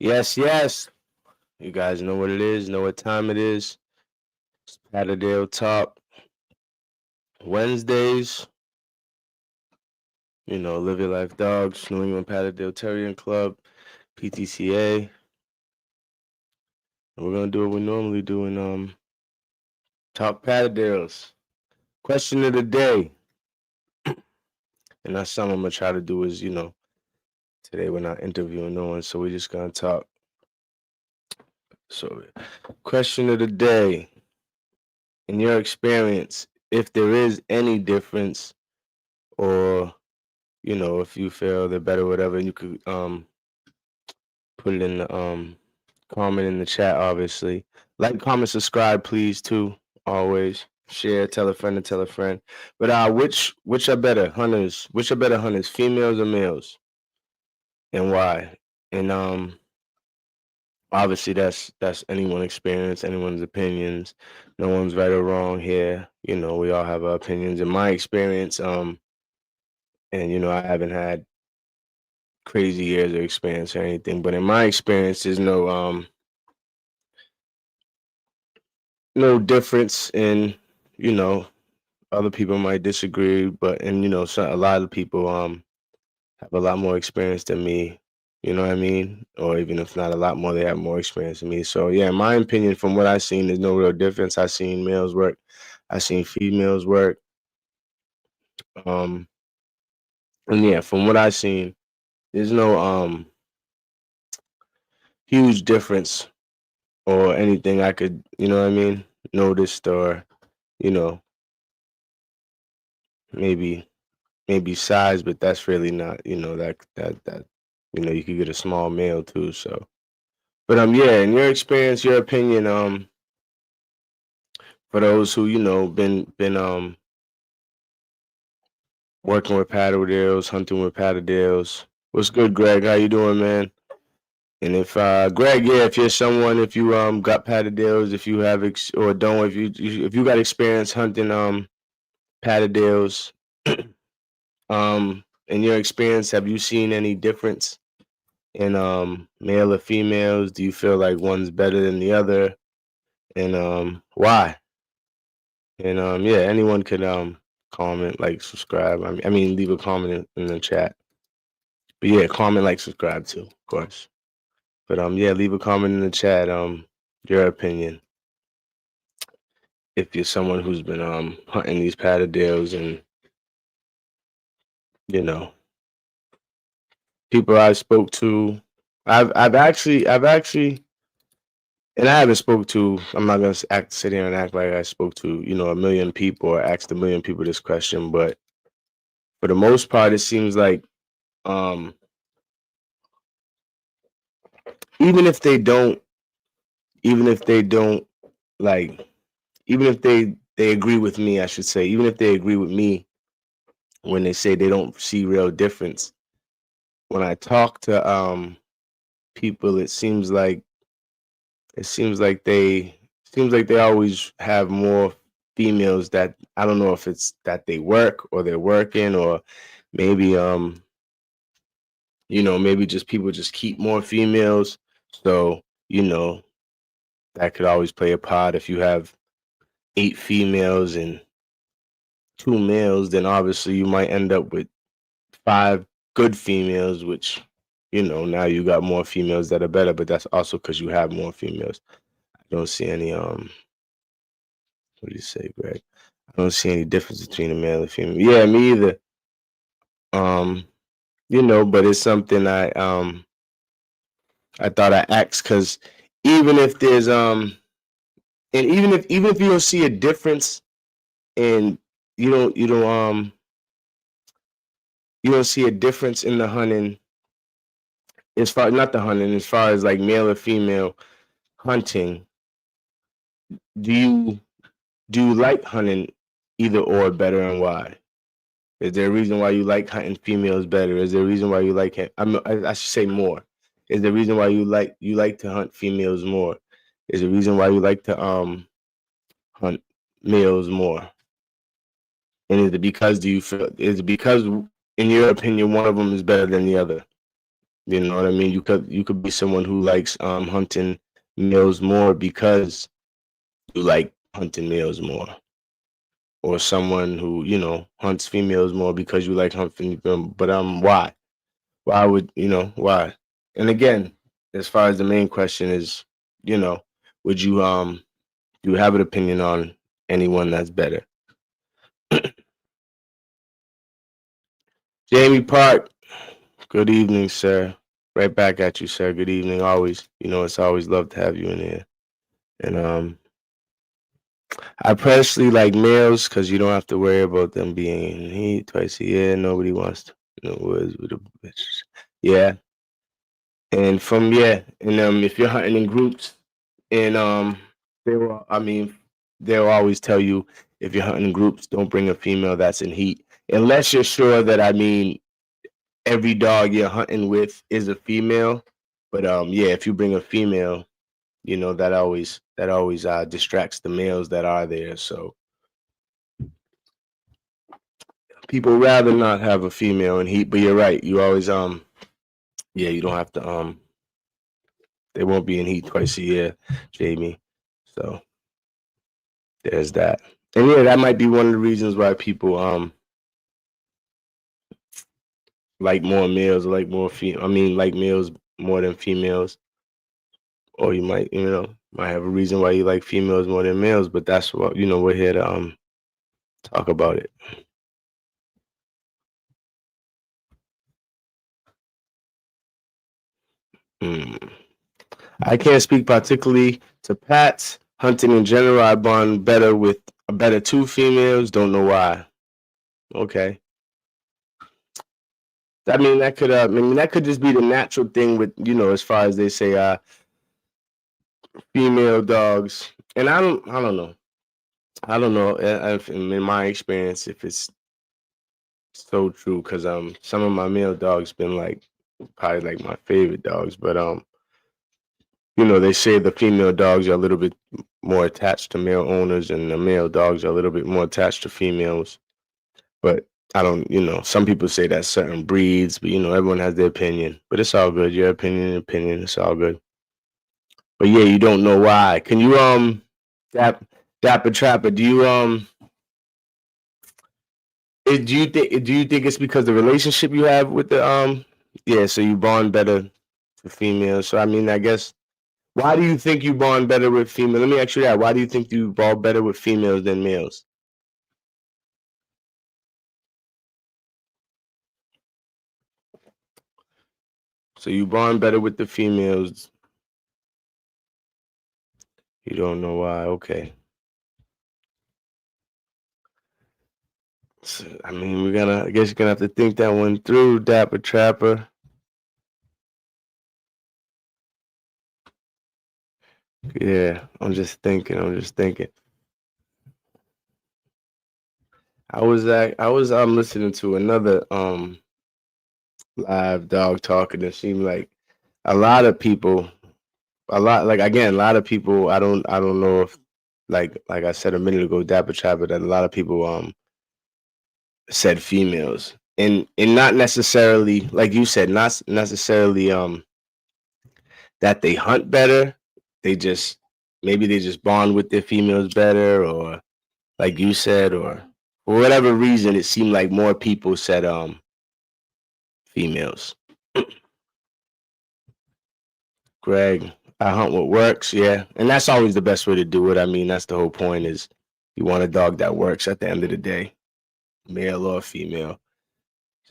Yes, yes. You guys know what it is, know what time it is. It's Patterdale Talk. Wednesdays, Live Your Life Dogs, New England Patterdale Terrier Club, PTCA. And we're gonna do what we normally do and talk Patterdales. Question of the day. And that's something I'm gonna try to do is, today we're not interviewing no one, so we're just gonna talk. So question of the day. In your experience, if there is any difference or if you feel they're better, whatever, you could put it in the comment in the chat, obviously. Like, comment, subscribe, please, too. Always. Share, tell a friend to tell a friend. But which are better hunters? Which are better hunters, females or males? And why? And obviously that's anyone's experience, anyone's opinions. No one's right or wrong here. We all have our opinions. In my experience, and I haven't had crazy years of experience or anything, but in my experience, there's no difference in, other people might disagree, but a lot of people have a lot more experience than me, you know what I mean? Or even if not a lot more, they have more experience than me. So yeah, in my opinion, from what I've seen, there's no real difference. I've seen males work, I've seen females work. And yeah, from what I've seen, there's no huge difference or anything I could, noticed or, you know, maybe size, but that's really not, that you could get a small male too. So, but yeah, in your experience, your opinion, for those who been working with Patterdales, hunting with Patterdales. What's good, Greg? How you doing, man? And if Greg, yeah, if you're someone, if you got Patterdales, if you have or don't, if you got experience hunting Patterdales, in your experience, have you seen any difference in male or females? Do you feel like one's better than the other, and why? And yeah, anyone could comment, like, subscribe. I mean, leave a comment in the chat. But yeah, comment, like, subscribe too, of course. But yeah, leave a comment in the chat. Your opinion. If you're someone who's been hunting these Patterdales, and people I spoke to, I've actually, and I haven't spoke to. I'm not gonna sit here and act like I spoke to a million people or asked a million people this question, but for the most part, it seems like um even if they don't, even if they don't like, even if they agree with me, I should say, even if they agree with me when they say they don't see real difference, when I talk to people, it seems like they always have more females. That I don't know if it's that they work or they're working, or maybe maybe just people just keep more females. So that could always play a part. If you have 8 females and 2 males, then obviously you might end up with 5 good females, which now you got more females that are better, but that's also because you have more females. I don't see any what do you say, Greg? I don't see any difference between a male and female. Yeah, me either. But it's something I thought I asked, because even if there's and even if you don't see a difference, and you don't see a difference in the hunting, as far, not the hunting, as far as like male or female hunting, do you like hunting either or better, and why? Is there a reason why you like hunting females better? Is there a reason why you like it? I should say more. Is there a reason why you like to hunt females more? Is there a reason why you like to hunt males more? And is it because in your opinion, one of them is better than the other? You know what I mean? You could be someone who likes hunting males more because you like hunting males more, or someone who hunts females more because you like hunting them. But why? Why would why? And again, as far as the main question is, would you do you have an opinion on anyone that's better? Jamie Park, good evening, sir. Right back at you, sir. Good evening. Always, it's always love to have you in here. And I personally like males because you don't have to worry about them being in heat twice a year. Nobody wants to, woods with a bitch. Yeah, and if you're hunting in groups, and they'll always tell you if you're hunting in groups, don't bring a female that's in heat unless you're sure that every dog you're hunting with is a female. But yeah, if you bring a female, that always distracts the males that are there. So people rather not have a female in heat. But you're right. You always yeah, you don't have to they won't be in heat twice a year, Jamie. So there's that. And yeah, that might be one of the reasons why people like more males, like more like males more than females. Or you might have a reason why you like females more than males, but that's what we're here to talk about it. I can't speak particularly to Pats. Hunting in general, I bond better with a better two females. Don't know why. Okay. That could just be the natural thing with as far as they say female dogs. And I don't know. I don't know if in my experience if it's so true because some of my male dogs been like probably like my favorite dogs, but they say the female dogs are a little bit more attached to male owners and the male dogs are a little bit more attached to females. But I don't, some people say that certain breeds, but everyone has their opinion. But it's all good. Your opinion, it's all good. But yeah, you don't know why. Can you Dapper Trapper, do you think it's because the relationship you have with the yeah, so you bond better to females. So I guess why do you think you bond better with females? Let me ask you that. Why do you think you bond better with females than males? So you bond better with the females. You don't know why. Okay. So, I guess you're gonna have to think that one through, Dapper Trapper. Yeah, I'm just thinking. I was listening to another live dog talk, and it seemed like a lot of people, a lot of people. I don't know if like I said a minute ago, Dapper Trapper, that a lot of people said females, and not necessarily like you said, not necessarily that they hunt better. They just maybe they just bond with their females better, or like you said, or for whatever reason, it seemed like more people said females. Greg, I hunt what works, yeah, and that's always the best way to do it. That's the whole point is you want a dog that works at the end of the day, male or female.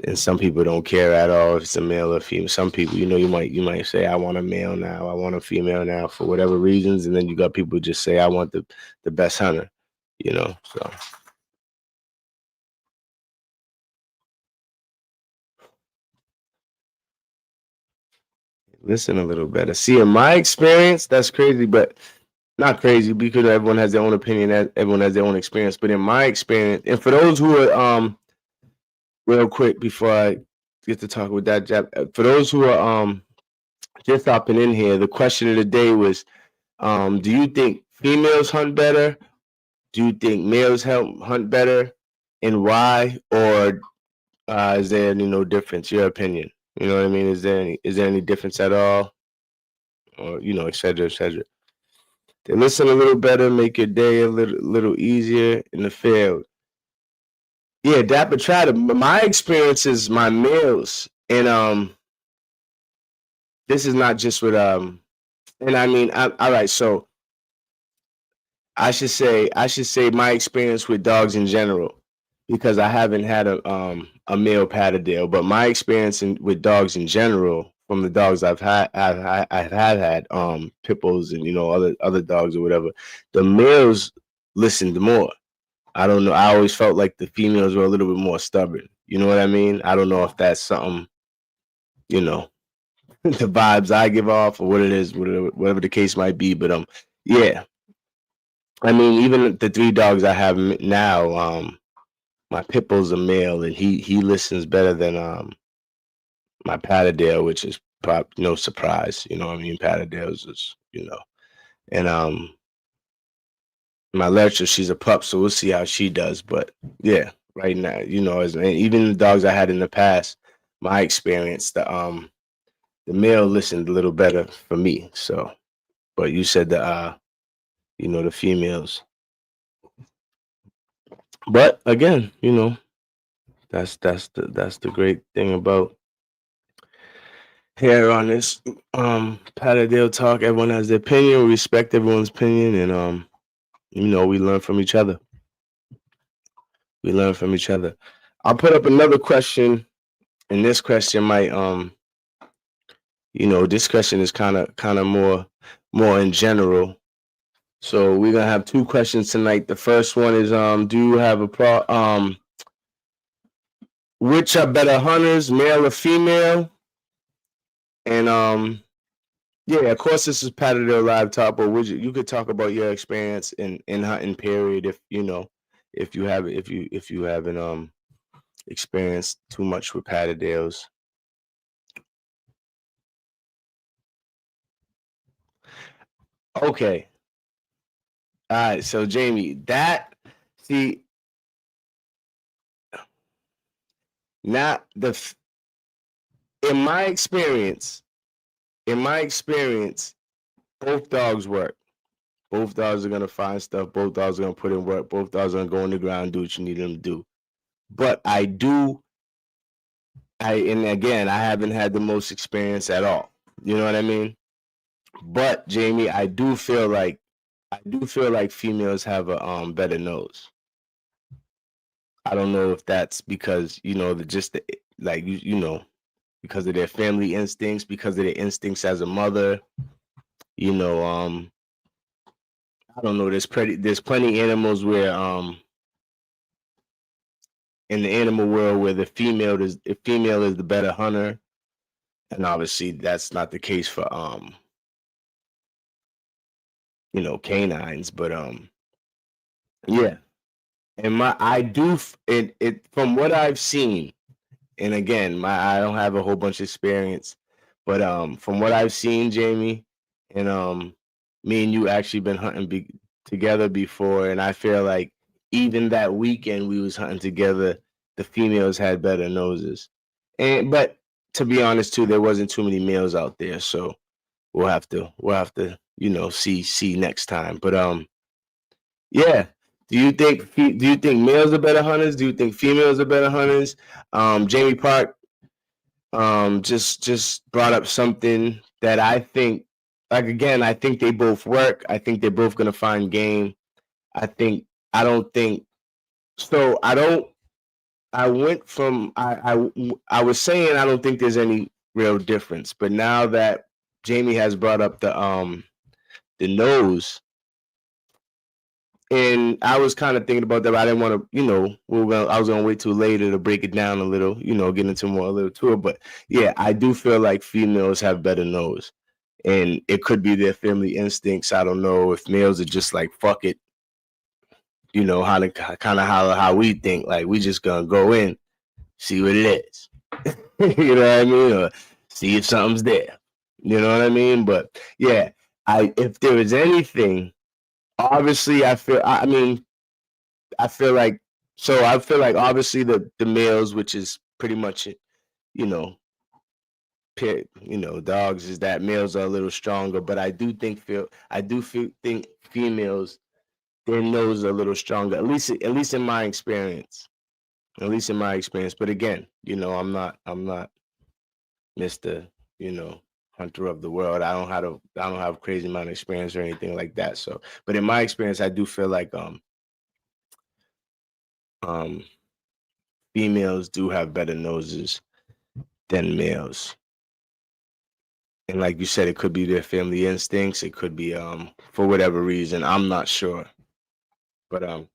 And some people don't care at all if it's a male or female. Some people, you might say, I want a male now, I want a female now for whatever reasons, and then you got people who just say, I want the best hunter, so. Listen a little better. See, in my experience, that's crazy, but not crazy because everyone has their own opinion, everyone has their own experience. But in my experience, and for those who are real quick before I get to talk with that Jap, for those who are just hopping in here, the question of the day was, do you think females hunt better? Do you think males hunt better, and why? Or is there any no difference? Your opinion. You know what I mean? Is there any difference at all? Or, et cetera, et cetera. They listen a little better, make your day a little easier in the field. Yeah, Dapper Chatter. My experience is my males, and this is not just with and I mean, all right. So I should say my experience with dogs in general, because I haven't had a male Patterdale, but my experience with dogs in general, from the dogs I've had pit bulls and other dogs or whatever, the males listened more. I don't know. I always felt like the females were a little bit more stubborn. You know what I mean? I don't know if that's something, you know, the vibes I give off or what it is, whatever the case might be. But yeah. I mean, even the 3 dogs I have now, my pit bull's a male, and he listens better than my Patterdale, which is no surprise. You know what I mean? Patterdale's is, and my Lercher, she's a pup, so we'll see how she does. But yeah, right now, and even the dogs I had in the past, my experience, the male listened a little better for me. So, but you said the females. But again, that's the great thing about here on this Patterdale Talk. Everyone has their opinion. We respect everyone's opinion, and we learn from each other. We learn from each other. I'll put up another question, and this question might this question is kind of more in general. So we're gonna have 2 questions tonight. The first one is do you have which are better hunters, male or female? And yeah, of course this is Patterdale Live Talk, but you could talk about your experience in hunting period, if you haven't experienced too much with Patterdales. Okay. All right, so Jamie, not in my experience, both dogs work. Both dogs are gonna find stuff. Both dogs are gonna put in work. Both dogs are gonna go on the ground and do what you need them to do. But and again, I haven't had the most experience at all. You know what I mean? But Jamie, I do feel like females have a better nose. I don't know if that's because because of their family instincts, because of their instincts as a mother. I don't know. There's plenty animals where in the animal world where the female is the better hunter, and obviously that's not the case for canines. But yeah, and it from what I've seen, and again, I don't have a whole bunch of experience, but from what I've seen, Jamie, and me and you actually been hunting together before, and I feel like even that weekend we was hunting together, the females had better noses, but to be honest too, there wasn't too many males out there, so we'll have to see next time. But yeah. Do you think males are better hunters? Do you think females are better hunters? Jamie Park just brought up something that I think, like, again, I think they both work. I think they're both gonna find game. I don't think so. I went from I was saying I don't think there's any real difference, but now that Jamie has brought up the nose, and I was kind of thinking about that, but I didn't want to, I was gonna wait till later to break it down a little, get into a little to it. But yeah, I do feel like females have better nose, and it could be their family instincts. I don't know if males are just like fuck it, how we think, like we just gonna go in, see what it is, you know what I mean, or see if something's there, you know what I mean. But yeah, if there is anything, obviously I feel like obviously the males, which is pretty much it, dogs is that males are a little stronger, but I do think think females, their nose is a little stronger. At least in my experience. At least in my experience. But again, I'm not Mr. Hunter of the world. I don't have crazy amount of experience or anything like that. So, but in my experience, I do feel like um females do have better noses than males. And like you said, it could be their family instincts. It could be for whatever reason. I'm not sure. But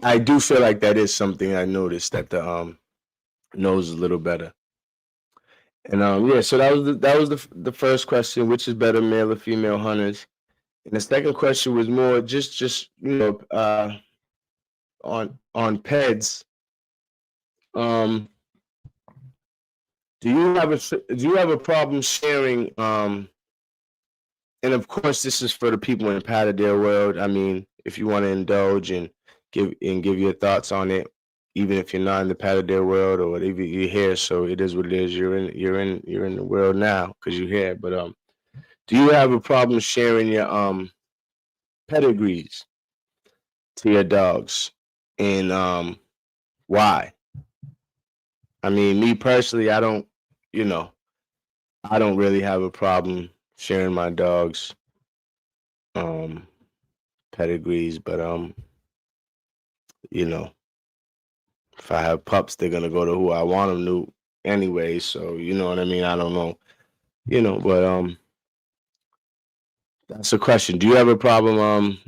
I do feel like that is something I noticed, that the nose is a little better. And yeah, so that was the first question, which is better, male or female hunters. And the second question was more just on pets. Um, do you have a problem sharing and of course this is for the people in the Patterdale world. I mean, if you want to indulge and give your thoughts on it, even if you're not in the Patterdale world or whatever, you're here, so it is what it is. You're in the world now because you're here. But do you have a problem sharing your pedigrees to your dogs, and why? I mean, me personally, you know, I don't really have a problem sharing my dogs um pedigrees, but you know, if I have pups, they're gonna go to who I want them to anyway. So you know what I mean. I don't know, but that's a question. Do you have a problem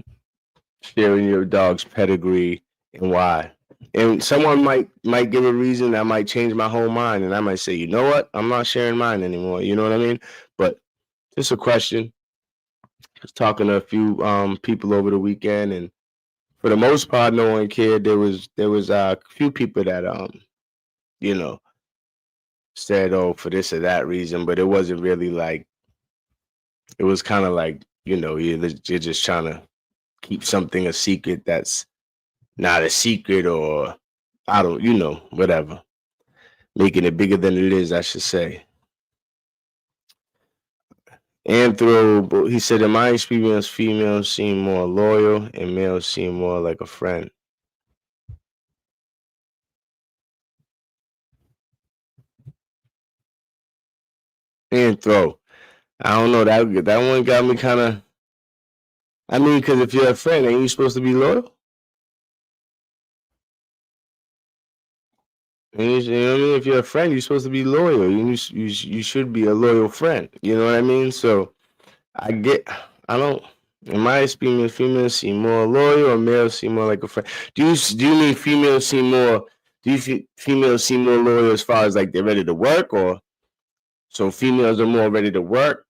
sharing your dog's pedigree, and why? And someone might give a reason that might change my whole mind, and I might say, you know what, I'm not sharing mine anymore. You know what I mean? But just a question. I was talking to a few people over the weekend, and for the most part, no one cared. There was a few people that you know said, oh, for this or that reason, but it wasn't really like, it was kind of like, you're just trying to keep something a secret that's not a secret, or I don't, whatever, making it bigger than it is, I should say. Anthro, he said, in my experience, females seem more loyal and males seem more like a friend. Anthro, I don't know, that one got me kind of. I mean, because if you're a friend, ain't you supposed to be loyal? And you know what I mean? If you're a friend, you're supposed to be loyal. You should be a loyal friend. You know what I mean? So I get, I don't. In my experience, females seem more loyal, or males seem more like a friend. Do you mean females seem more? Do you females seem more loyal as far as like they're ready to work, or so females are more ready to work,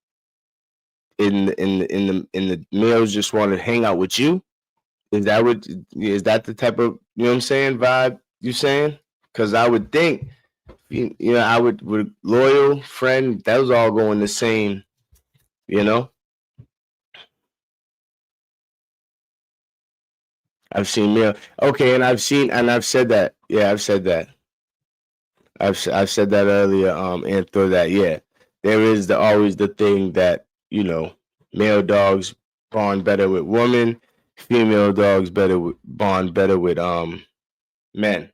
in the males just want to hang out with you? Is that the type of, what I'm saying, vibe you saying? Because I would think, I would loyal friend, that was all going the same, you know. I've seen male. Okay, and I've said that. Yeah, I've said that. I've said that earlier. And through that, yeah, there is always the thing that male dogs bond better with women, female dogs bond better with men.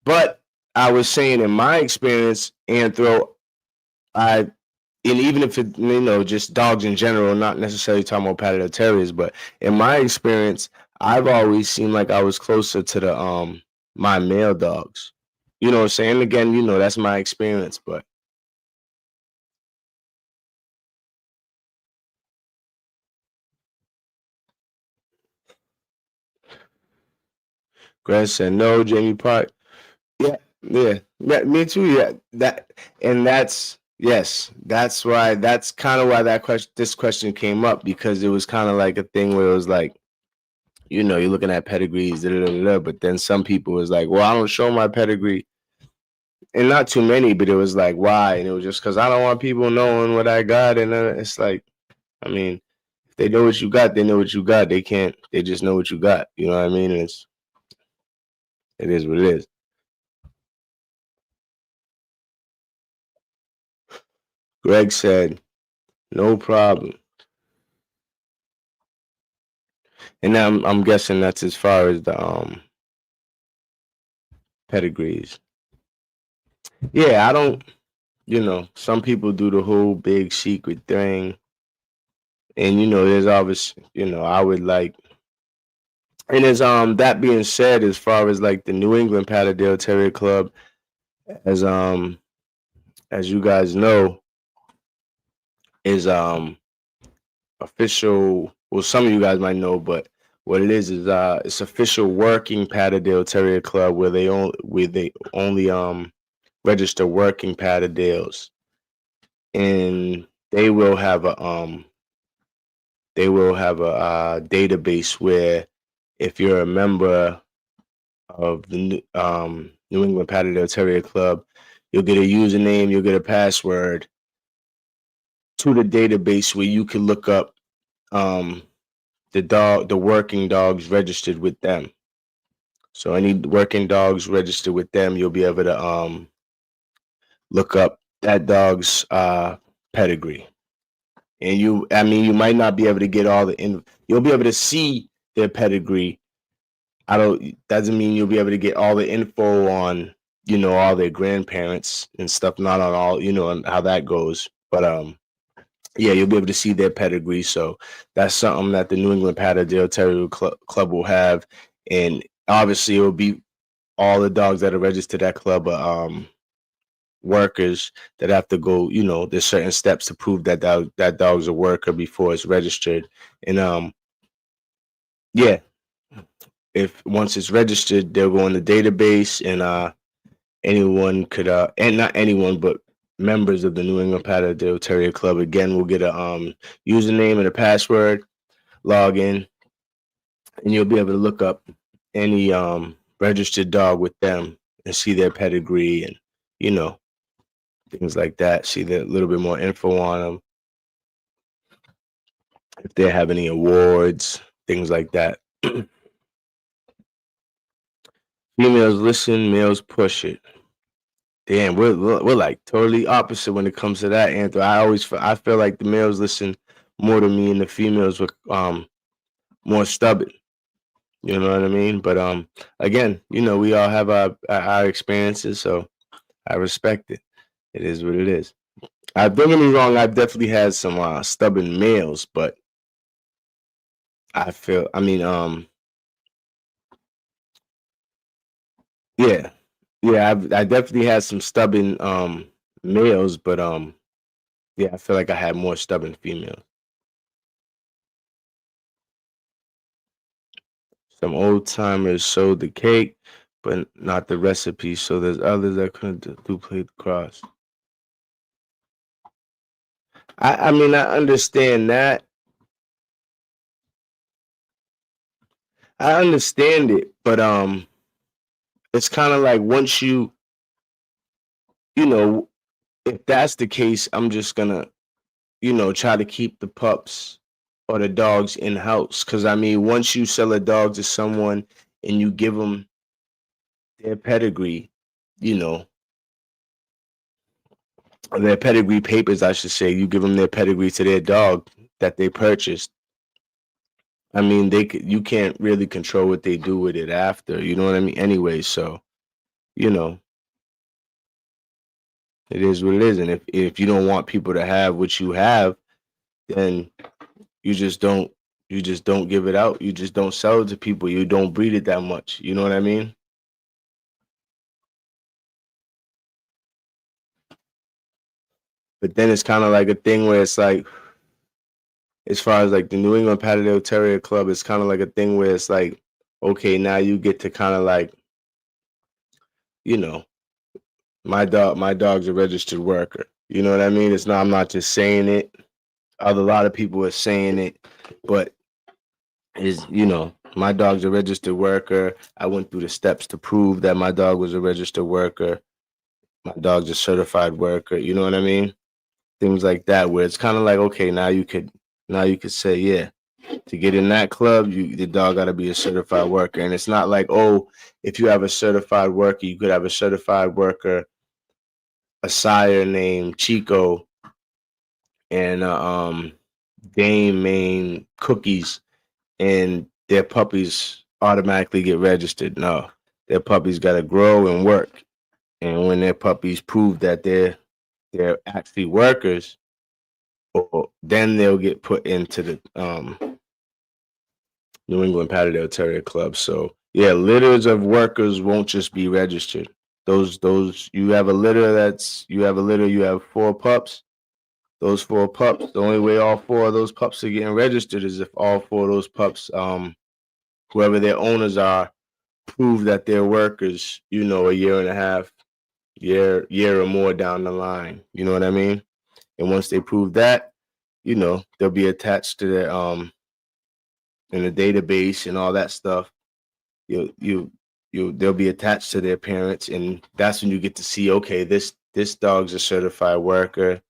But I was saying, in my experience, Anthro, I and even if it, just dogs in general, not necessarily talking about Patterdale Terriers, but in my experience, I've always seemed like I was closer to the my male dogs. You know what I'm saying? Again, that's my experience, but Grant said no, Jamie Park. Yeah, yeah, yeah, me too. Yeah, that's yes, that's kind of why this question came up, because it was kind of like a thing where it was like, you're looking at pedigrees, da, da, da, da, but then some people was like, well, I don't show my pedigree, and not too many, but it was like, why? And it was just because I don't want people knowing what I got, and it's like, I mean, if they know what you got, they know what you got. They can't. They just know what you got. You know what I mean? And it is what it is. Greg said, no problem. And I'm guessing that's as far as the pedigrees. Yeah, I don't, some people do the whole big secret thing. And there's obviously, I would like, and as that being said, as far as like the New England Patterdale Terrier Club, as you guys know, is official. Well, some of you guys might know, but what it is it's official working Patterdale Terrier Club where they only register working Patterdales, and they will have a database where if you're a member of the New England Patterdale Terrier Club, you'll get a username, you'll get a password to the database where you can look up the working dogs registered with them. So any working dogs registered with them, you'll be able to look up that dog's pedigree. And you might not be able to get all the you'll be able to see their pedigree. Doesn't mean you'll be able to get all the info on, all their grandparents and stuff, not on all, and how that goes. But yeah, you'll be able to see their pedigree. So that's something that the New England Patterdale Terrier Club will have. And obviously it will be all the dogs that are registered at club workers that have to go, there's certain steps to prove that that dog's a worker before it's registered. And yeah, if once it's registered, they'll go in the database, and anyone could and not anyone, but members of the New England Patterdale Terrier Club again will get a username and a password, log in, and you'll be able to look up any registered dog with them and see their pedigree and things like that. See a little bit more info on them, if they have any awards, things like that. Females listen, males push it. Damn, we're like totally opposite when it comes to that, Anthony. I feel like the males listen more to me, and the females were more stubborn. You know what I mean? But again, we all have our experiences, so I respect it. It is what it is. Don't get me wrong, I've definitely had some stubborn males, but I yeah, I definitely had some stubborn males, but yeah, I feel like I had more stubborn females. Some old timers sold the cake, but not the recipe. So there's others that couldn't duplicate the cross. I understand that. I understand it, but it's kind of like once you if that's the case, I'm just gonna try to keep the pups or the dogs in house. Because once you sell a dog to someone and you give them their pedigree, their pedigree papers, I should say, you give them their pedigree to their dog that they purchased. You can't really control what they do with it after, you know what I mean? Anyway, so it is what it is. And if you don't want people to have what you have, then you just don't give it out. You just don't sell it to people. You don't breed it that much. You know what I mean? But then it's kind of like a thing where it's like, as far as like the New England Patterdale Terrier Club, it's kind of like a thing where it's like, okay, now you get to kind of like, my dog's a registered worker. You know what I mean? I'm not just saying it. A lot of people are saying it, but my dog's a registered worker. I went through the steps to prove that my dog was a registered worker. My dog's a certified worker. You know what I mean? Things like that, where it's kind of like, okay, now you could say, yeah, to get in that club, the dog got to be a certified worker. And it's not like, oh, if you have a certified worker, you could have a certified worker, a sire named Chico, and Dame Maine cookies, and their puppies automatically get registered. No, their puppies got to grow and work, and when their puppies prove that they're actually workers, or then they'll get put into the New England Patterdale Terrier Club. So yeah, litters of workers won't just be registered. Those you have a litter, you have 4 pups. Those 4 pups, the only way all 4 of those pups are getting registered is if all 4 of those pups, whoever their owners are, prove that they're workers, a year and a half, year or more down the line. You know what I mean? And once they prove that, they'll be attached to their in the database and all that stuff. They'll be attached to their parents, and that's when you get to see, okay, this dog's a certified worker.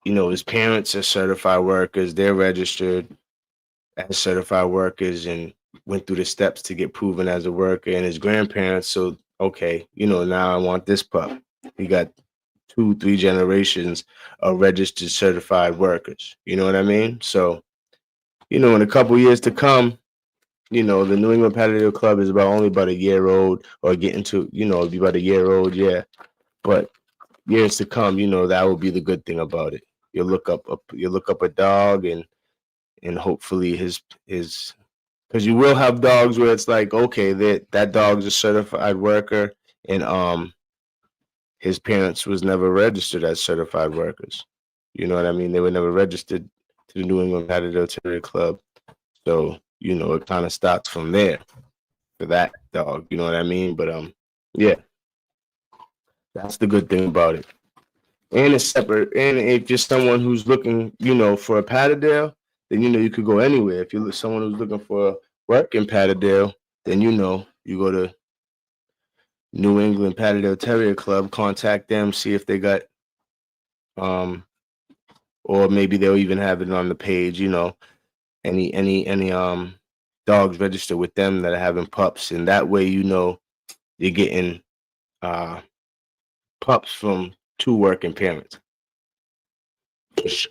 His parents are certified workers. They're registered as certified workers and went through the steps to get proven as a worker, and his grandparents. So, okay, now I want this pup. He got 2-3 generations of registered certified workers. You know what I mean? So, in a couple years to come, the New England Patterdale Club is only about a year old, or getting to, it'll be about a year old, yeah. But years to come, that will be the good thing about it. You'll look up a dog, and hopefully his because you will have dogs where it's like, okay, that dog's a certified worker, and his parents was never registered as certified workers. You know what I mean? They were never registered to the New England Patterdale Terrier Club. So, it kind of starts from there for that dog. You know what I mean? But yeah, that's the good thing about it. And it's separate. And if you're someone who's looking, for a Patterdale, then you could go anywhere. If you're someone who's looking for work in Patterdale, then you go to New England Patterdale Terrier Club, contact them, see if they got or maybe they'll even have it on the page, any dogs registered with them that are having pups, and that way you're getting pups from 2 working parents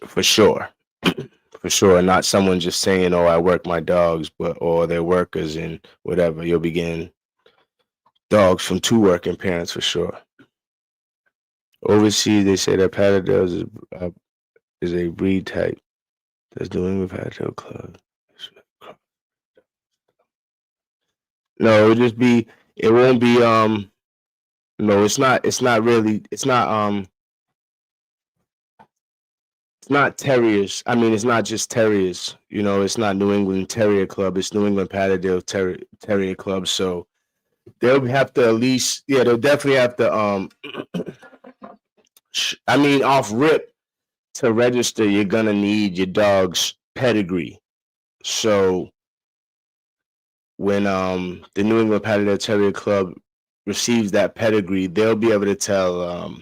for sure. For sure, not someone just saying, "Oh, I work my dogs," or they're workers and whatever. You'll be getting dogs from 2 working parents for sure. Overseas, they say that Patterdale is a breed type. That's doing with Patterdale Club. No, it'll just be. It won't be. No, it's not. It's not really. It's not. It's not terriers. I mean, it's not just terriers. It's not New England Terrier Club. It's New England Patterdale Terrier Club. So they'll have to at least. Yeah, they'll definitely have to. I mean, off rip, to register, you're gonna need your dog's pedigree. So when the New England Patterdale Terrier Club receives that pedigree, they'll be able to tell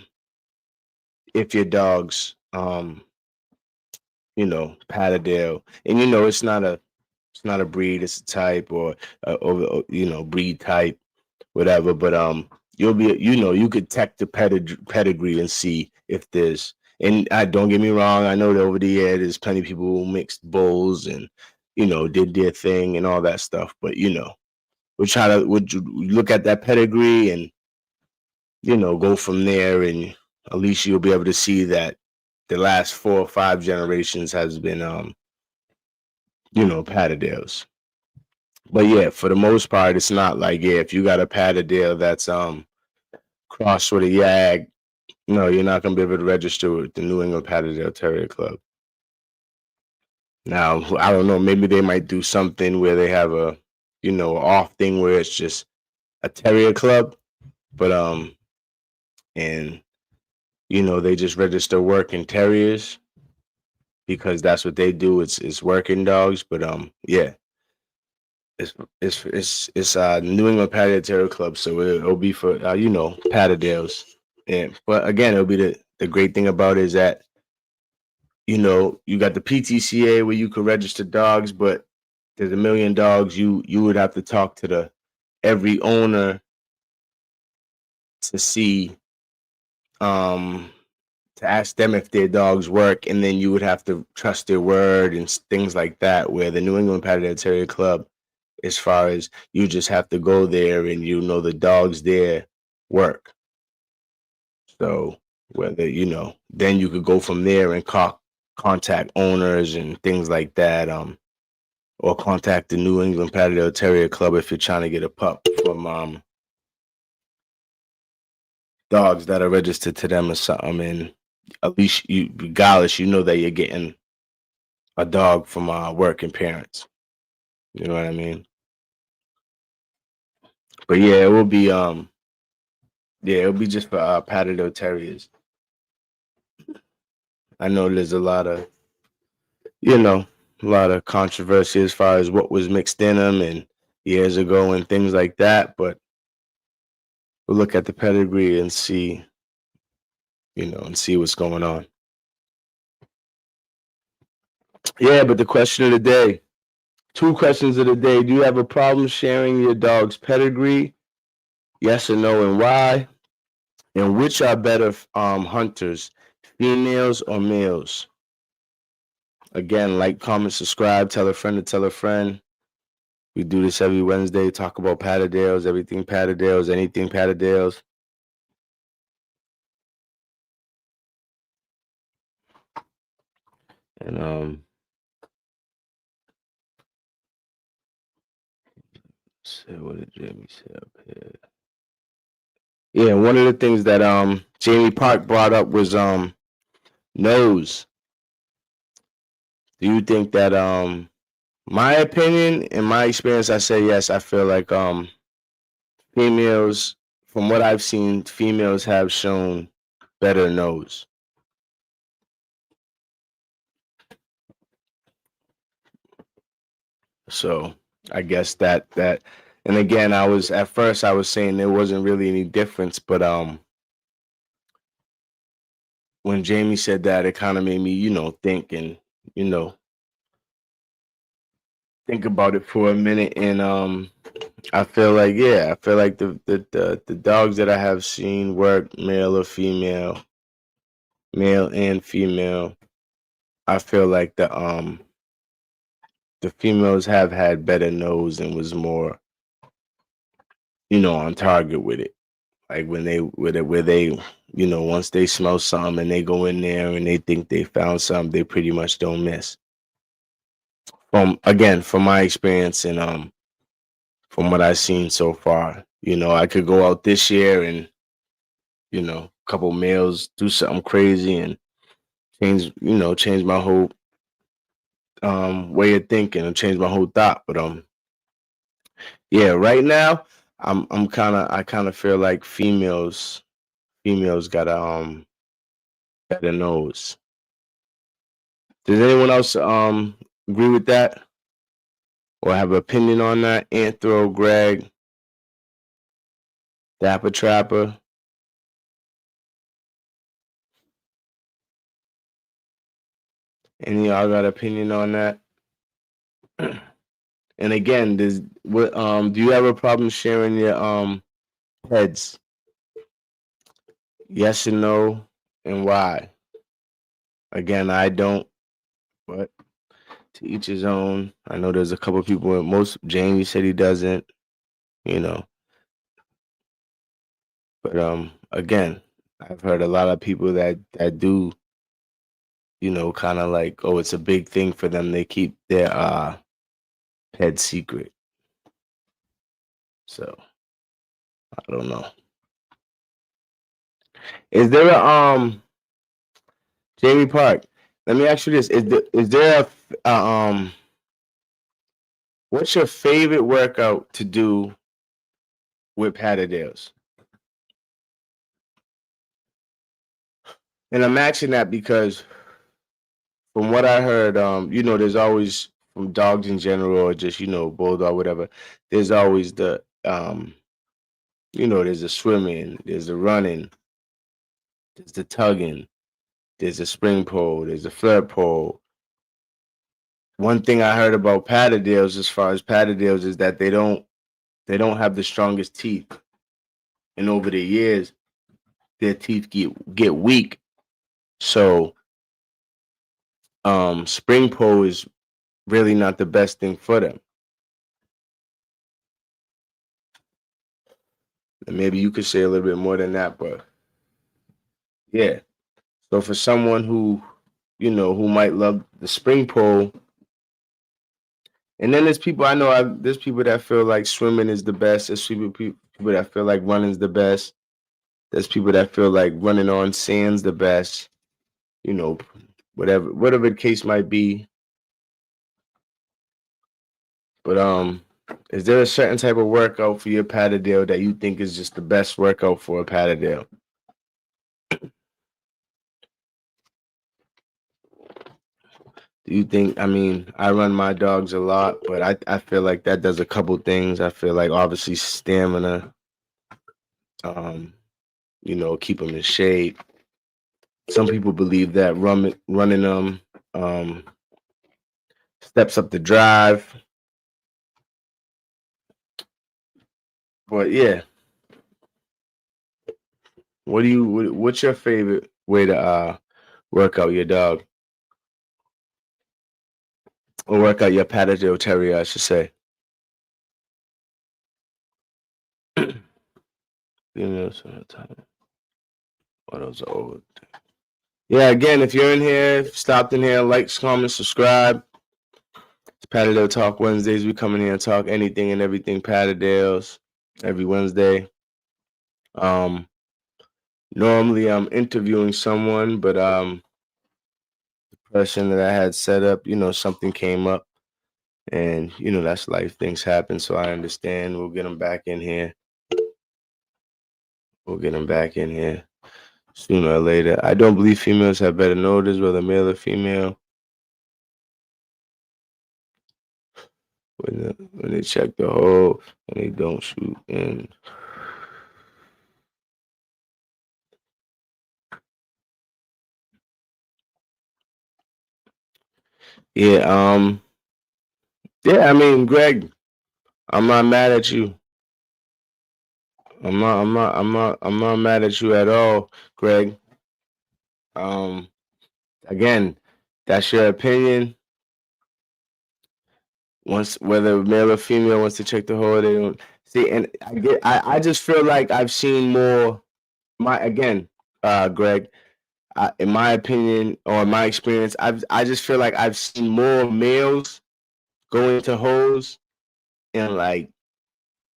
if your dog's Patterdale, and it's not a breed, it's a type, or breed type, whatever. But you'll be you could check the pedigree and see if there's. And don't get me wrong, I know that over the year there's plenty of people who mixed bulls and did their thing and all that stuff. But would look at that pedigree and go from there, and at least you'll be able to see that the last 4 or 5 generations has been Patterdales. But yeah, for the most part, it's not like, yeah, if you got a Patterdale that's crossed with a Yag, no, you're not gonna be able to register with the New England Patterdale Terrier Club. Now, I don't know, maybe they might do something where they have a off thing where it's just a terrier club, but and they just register working terriers because that's what they do. It's working dogs. But yeah, it's New England Patterdale Terrier Club, so it'll be for Patterdales. And but again, it'll be the great thing about it is that you got the PTCA where you can register dogs, but there's a million dogs. You would have to talk to every owner to see to ask them if their dogs work, and then you would have to trust their word and things like that. Where the New England Patterdale Terrier Club, as far as you just have to go there and the dogs there work. So whether then you could go from there and contact owners and things like that, or contact the New England Patterdale Terrier Club if you're trying to get a pup from dogs that are registered to them or something. And at least regardless, you know that you're getting a dog from working parents. You know what I mean? But yeah, it will be it'll be just for Patterdale Terriers. I know there's a lot of controversy as far as what was mixed in them and years ago and things like that, but we'll look at the pedigree and see what's going on. Yeah, but the question of the day, 2 questions of the day. Do you have a problem sharing your dog's pedigree? Yes or no, and why? And which are better hunters, females or males? Again, like, comment, subscribe, tell a friend to tell a friend. We do this every Wednesday, talk about Patterdales, everything Patterdales, anything Patterdales. And so what did Jamie say up here? Yeah, one of the things that Jamie Park brought up was nose. Do you think that my opinion, in my experience, I say yes. I feel like females, from what I've seen, females have shown better nose. So I guess that and again, at first I was saying there wasn't really any difference, but when Jamie said that, it kind of made me think and think about it for a minute. And I feel like the dogs that I have seen work, male or female, male and female, I feel like the females have had better nose and was more on target with it. Like when they where they once they smell something and they go in there and they think they found something, they pretty much don't miss. From my experience and from what I've seen so far, I could go out this year and a couple males do something crazy and change my whole way of thinking and change my whole thought. But yeah, right now I kind of feel like females got a better nose. Does anyone else agree with that or have an opinion on that? Anthro, Greg, Dapper Trapper. Any of y'all got an opinion on that? And again, do you have a problem sharing your heads? Yes and no, and why? Again, I don't, but to each his own. I know there's a couple people. Jamie said he doesn't, but again, I've heard a lot of people that do, kind of like, oh, it's a big thing for them. They keep their pet secret. So I don't know. Is there a Jamie Park? Let me ask you this: is there a what's your favorite workout to do with Patterdales? And I'm asking that because from what I heard, there's always, from dogs in general or just bulldog, whatever. There's always the there's the swimming, there's the running, there's the tugging, there's the spring pole, there's the flirt pole. One thing I heard about Patterdales, as far as Patterdales, is that they don't have the strongest teeth, and over the years, their teeth get weak So spring pull is really not the best thing for them. And maybe you could say a little bit more than that, but yeah. So for someone who, who might love the spring pull, and then there's people I know, there's people that feel like swimming is the best. There's people that feel like running is the best. There's people that feel like running on sand's the best. Whatever the case might be. But is there a certain type of workout for your Patterdale that you think is just the best workout for a Patterdale? Do you think, I mean, I run my dogs a lot, but I feel like that does a couple things. I feel like obviously stamina, keep them in shape. Some people believe that running them steps up the drive. But yeah, what's your favorite way to work out your dog? Or work out your Patterdale Terrier, I should say. Females at a time. Oh, those are old. Yeah, again, if you're in here, stopped in here, like, comment, subscribe. It's Patterdale Talk Wednesdays. We come in here and talk anything and everything Patterdales every Wednesday. Normally I'm interviewing someone, but the person that I had set up, something came up, and that's life. Things happen, so I understand. We'll get them back in here. Sooner or later. I don't believe females have better notice, whether male or female. When they check the hole and they don't shoot in. Yeah, I mean, Greg, I'm not mad at you. I'm not mad at you at all, Greg. Again, that's your opinion. Whether male or female wants to check the hole, they don't see. And I just feel like I've seen more. Greg, in my opinion or my experience, I just feel like I've seen more males go into holes and like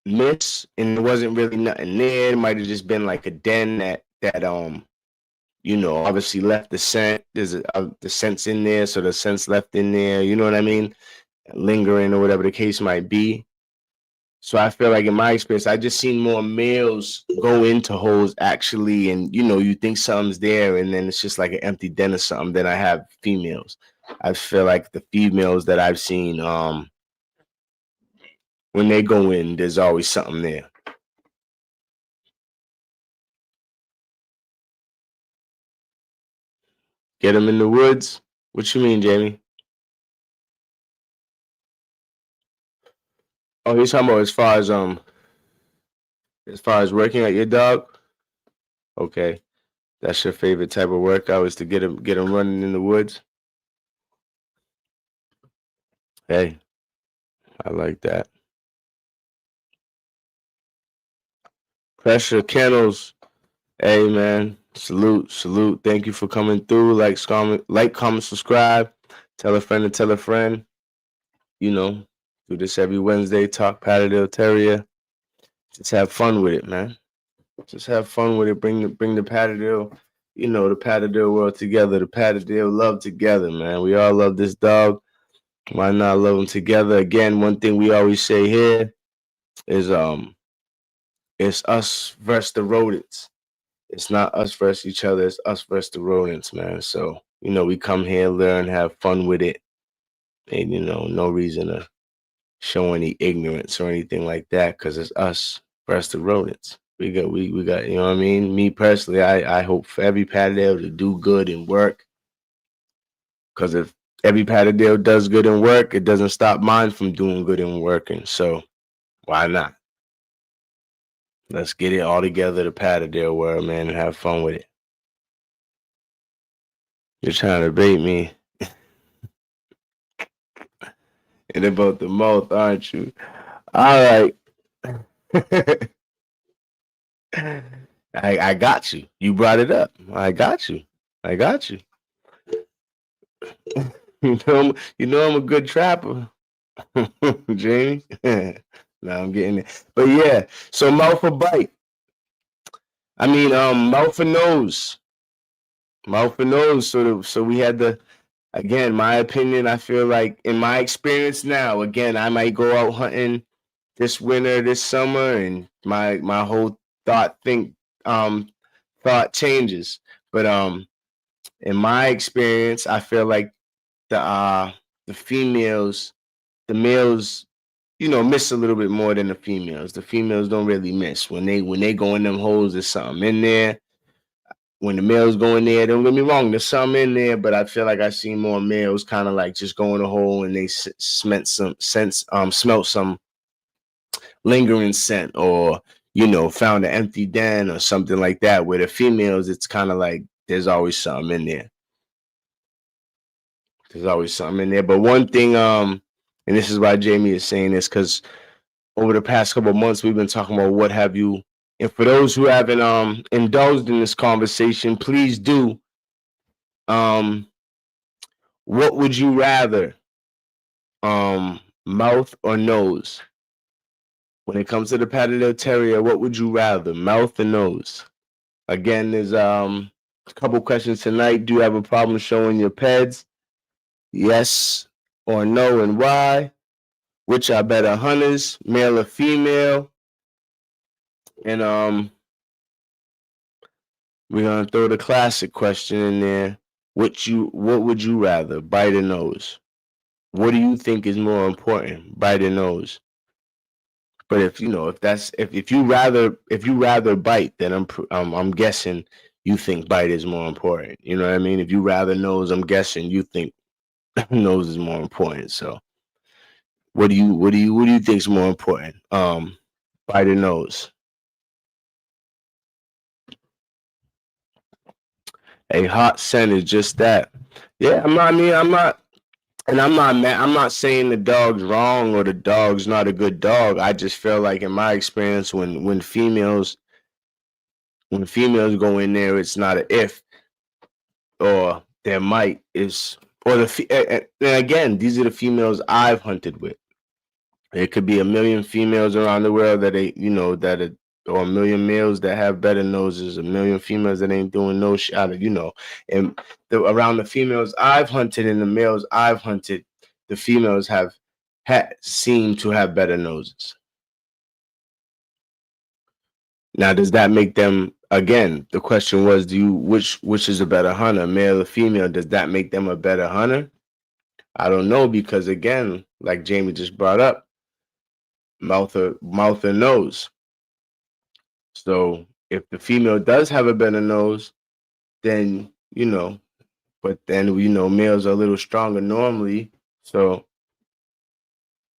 miss, and there wasn't really nothing there. It might have just been like a den that obviously left the scent. There's the scent's in there, so the scent's left in there. You know what I mean? Lingering or whatever the case might be. So I feel like in my experience, I just seen more males go into holes actually, and you think something's there, and then it's just like an empty den or something. Then I have females. I feel like the females that I've seen, when they go in, there's always something there. Get them in the woods. What you mean, Jamie? Oh, you're talking about as far as working at your dog. Okay, that's your favorite type of workout is to get them running in the woods. Hey, I like that. Pressure Kennels. Hey man, salute. Thank you for coming through. Comment, subscribe. Tell a friend to tell a friend. Do this every Wednesday. Talk Patterdale Terrier. Just have fun with it, man. Just have fun with it. Bring the Patterdale, the Patterdale world together. The Patterdale love together, man. We all love this dog. Why not love them together? Again, one thing we always say here is it's us versus the rodents. It's not us versus each other. It's us versus the rodents, man. So, we come here, learn, have fun with it. And, no reason to show any ignorance or anything like that because it's us versus the rodents. We got, you know what I mean? Me personally, I hope for every Patterdale to do good and work. Because if every Patterdale does good and work, it doesn't stop mine from doing good and working. So, why not? Let's get it all together, the Patterdale world, man, and have fun with it. You're trying to bait me. And about the mouth, aren't you? All right. I got you. You brought it up. I got you. I got you. You know I'm a good trapper, Jamie. Now I'm getting it. But yeah, so mouth or bite. I mean, mouth or nose. Mouth or nose. So we had the, again, my opinion, I feel like in my experience now, again, I might go out hunting this winter, this summer, and my whole um thought changes. But in my experience, I feel like the females, the males, miss a little bit more than the females. The females don't really miss when they go in them holes. There's something in there. When the males go in there, don't get me wrong, there's something in there, but I feel like I see more males kind of like just go in a hole and they smelt some lingering scent, or found an empty den or something like that. Where the females, it's kind of like there's always something in there. There's always something in there. But one thing, and this is why Jamie is saying this, because over the past couple of months we've been talking about what have you. And for those who haven't indulged in this conversation, please do. What would you rather? Mouth or nose? When it comes to the Patterdale Terrier, what would you rather? Mouth or nose? Again, there's a couple questions tonight. Do you have a problem showing your pets? Yes or no, and why? Which are better hunters, male or female? And we're gonna throw the classic question in there. What would you rather, bite or nose? What do you think is more important, bite or nose? But if you rather bite, then I'm guessing you think bite is more important. You know what I mean? If you rather nose, I'm guessing you think nose is more important. So what do you think is more important? Bite or nose? A hot scent is just that. Yeah, I'm not saying the dog's wrong or the dog's not a good dog. I just feel like in my experience, when females go in there, it's not an if, or there might is, or and again, these are the females I've hunted with. There could be a million females around the world that or a million males that have better noses, a million females that ain't doing no shot, and around the females I've hunted and the males I've hunted, the females have seemed to have better noses. Now, does that make them, again, the question was, which is a better hunter, male or female? Does that make them a better hunter? I don't know, because again, like Jamie just brought up, mouth or nose. So if the female does have a better nose, then but then males are a little stronger normally. So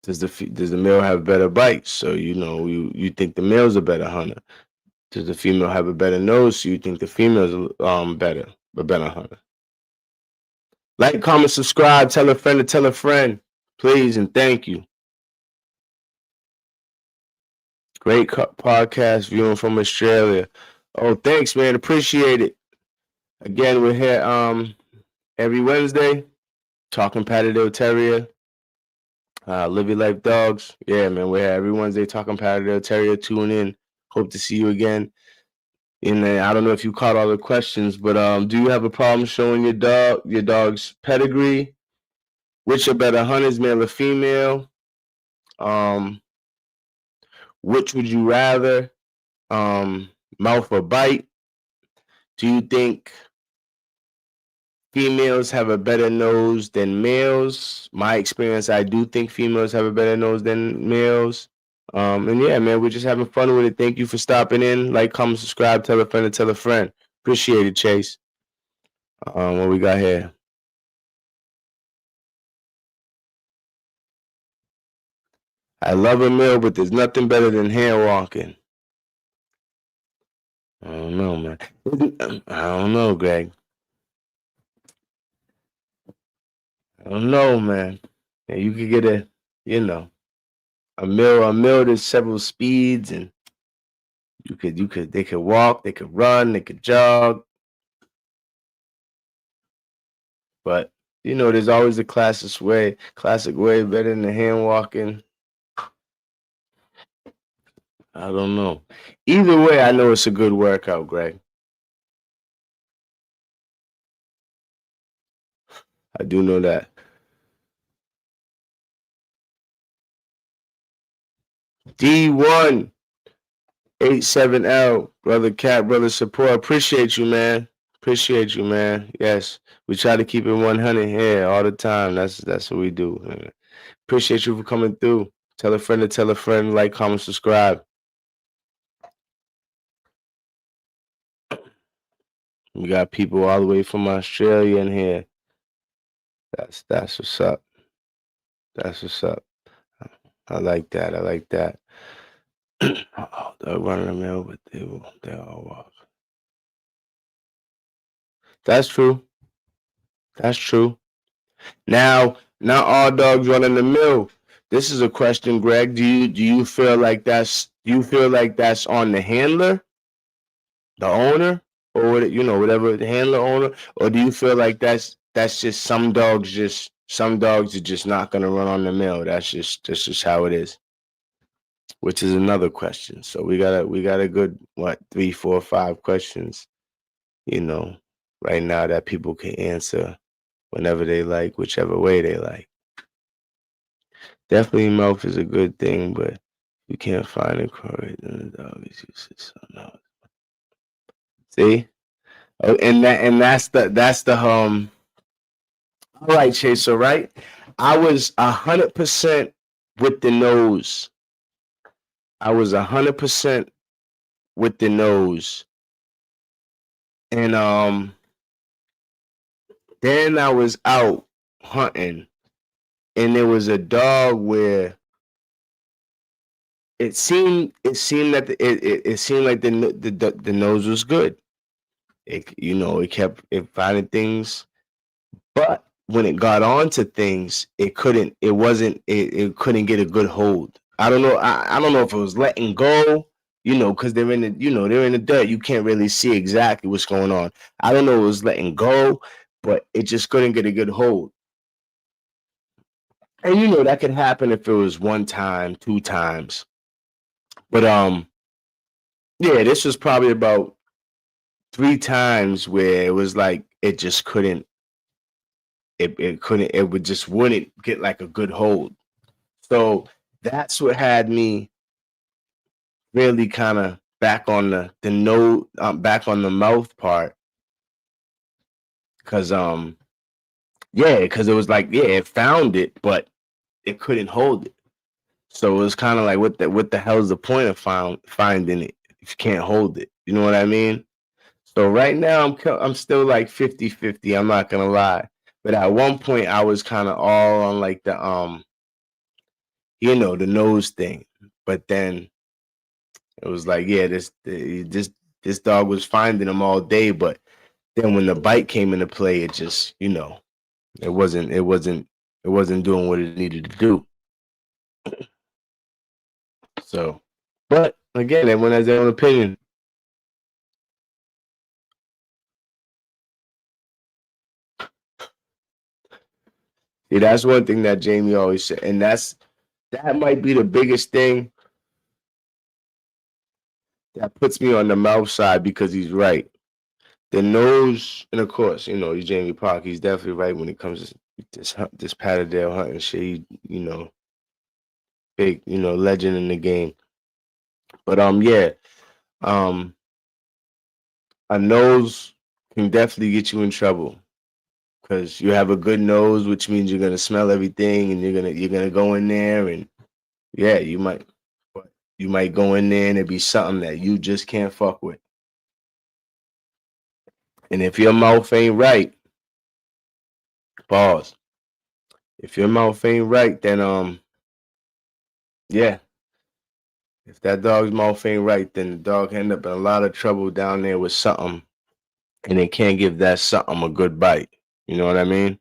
does the male have better bites? So you think the male's a better hunter. Does the female have a better nose? So you think the female's a better hunter? Like, comment, subscribe, tell a friend to tell a friend, please, and thank you. Great podcast viewing from Australia. Oh, thanks, man. Appreciate it. Again, we're here every Wednesday talking Patterdale Terrier, Live Your Life Dogs. Yeah, man, we're here every Wednesday talking Patterdale Terrier. Tune in. Hope to see you again. And I don't know if you caught all the questions, but do you have a problem showing your dog's pedigree? Which are better hunters, male or female? Which would you rather? Mouth or bite? Do you think females have a better nose than males? My experience, I do think females have a better nose than males. And yeah, man, we're just having fun with it. Thank you for stopping in. Like, comment, subscribe, tell a friend, and tell a friend. Appreciate it, Chase. What we got here? I love a meal, but there's nothing better than hand walking. I don't know, man. I don't know, Greg. I don't know, man. Yeah, you could get a mill to several speeds, and they could walk, they could run, they could jog, but there's always a classic way better than the hand walking. I don't know. Either way, I know it's a good workout, Greg. I do know that. D187L, brother Cat, brother support. Appreciate you, man. Appreciate you, man. Yes, we try to keep it 100 here all the time. That's what we do. Appreciate you for coming through. Tell a friend to tell a friend. Like, comment, subscribe. We got people all the way from Australia in here. That's what's up. That's what's up. I like that. I like that. Oh, they're running a mill, but they all walk. That's true. That's true. Now, not all dogs run in the mill. This is a question, Greg. Do you feel like that's on the handler, the owner, or whatever, the handler, owner, or do you feel like that's just some dogs are just not gonna run on the mill? That's just how it is. Which is another question. So we got a good 3, 4, 5 questions, right now that people can answer whenever they like, whichever way they like. Definitely mouth is a good thing, but you can't find it correct, then the dog is used to something else. See? Oh, and that's the all right, Chaser, right? I was 100% with the nose. I was 100% with the nose. And then I was out hunting, and there was a dog where it seemed that it seemed like the nose was good. It kept finding things, but when it got onto things, it couldn't get a good hold. I don't know. I don't know if it was letting go, because they're in the dirt. You can't really see exactly what's going on. I don't know if it was letting go, but it just couldn't get a good hold. And that could happen if it was 1 time, 2 times. But yeah, this was probably about 3 times where it was like it just couldn't. It wouldn't get like a good hold. So that's what had me really kind of back on the nose, back on the mouth part, because because it was like, it found it, but it couldn't hold it. So it was kind of like, what the hell is the point of finding it if you can't hold it? You know what I mean? So right now I'm still like 50-50. I'm not gonna lie, but at one point I was kind of all on like the the nose thing, but then it was like, this dog was finding them all day, but then when the bite came into play, it just it wasn't doing what it needed to do. So, but again, everyone has their own opinion. See, that's one thing that Jamie always said, and that might be the biggest thing that puts me on the mouth side, because he's right. The nose, and of course, he's Jamie Park. He's definitely right when it comes to this Patterdale hunting shit. Big, legend in the game. But a nose can definitely get you in trouble, because you have a good nose, which means you're gonna smell everything, and you're gonna go in there, and you might go in there and it be something that you just can't fuck with. And if your mouth ain't right, pause. If your mouth ain't right, then yeah. If that dog's mouth ain't right, then the dog end up in a lot of trouble down there with something, and they can't give that something a good bite. You know what I mean?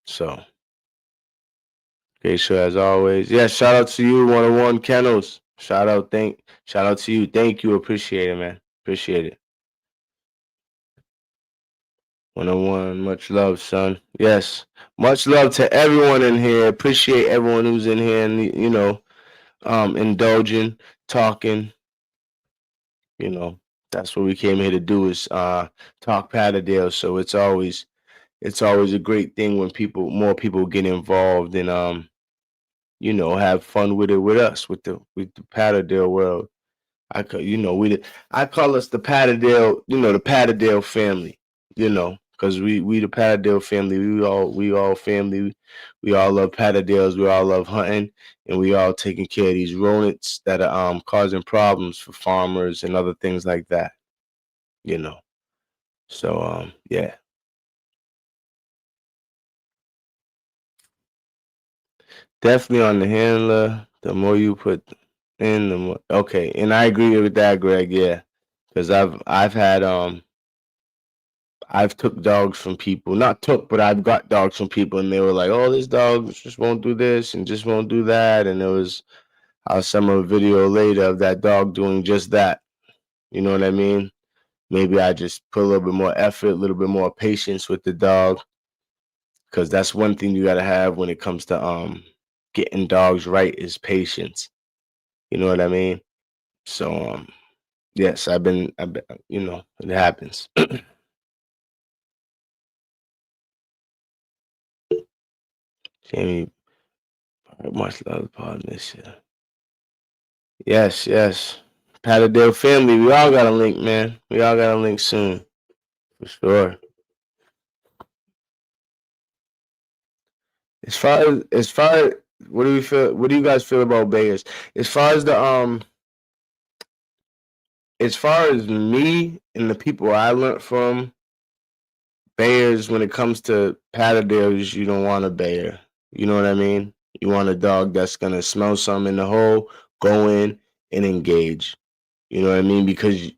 So, okay, so as always, yeah, shout out to you, 101 Kennels. Shout out to you. Thank you. Appreciate it, man. Appreciate it. 101, much love, son. Yes. Much love to everyone in here. Appreciate everyone who's in here and indulging, talking. That's what we came here to do is talk Patterdale. So it's always a great thing when more people get involved and have fun with it with us, with the Patterdale world. I call us the Patterdale, the Patterdale family, because we the Patterdale family. We all family. We all love Patterdales. We all love hunting, and we all taking care of these rodents that are causing problems for farmers and other things like that. You know. So yeah. Definitely on the handler. The more you put in, the more okay. And I agree with that, Greg. Yeah, because I've took dogs from people, not took, but I've got dogs from people, and they were like, "Oh, this dog just won't do this and just won't do that," and I saw a video later of that dog doing just that. You know what I mean? Maybe I just put a little bit more effort, a little bit more patience with the dog, because that's one thing you gotta have when it comes to getting dogs right is patience. You know what I mean? So yes, I've been it happens. Jamie, much love upon this year. Yes, yes. Patterdale family, we all got a link, man. We all got a link soon. For sure. As far as what do you guys feel about Bears? As far as the as far as me and the people I learned from, Bears, when it comes to Patterdales, you don't want a Bear. You know what I mean? You want a dog that's gonna smell something in the hole, go in and engage. You know what I mean? Because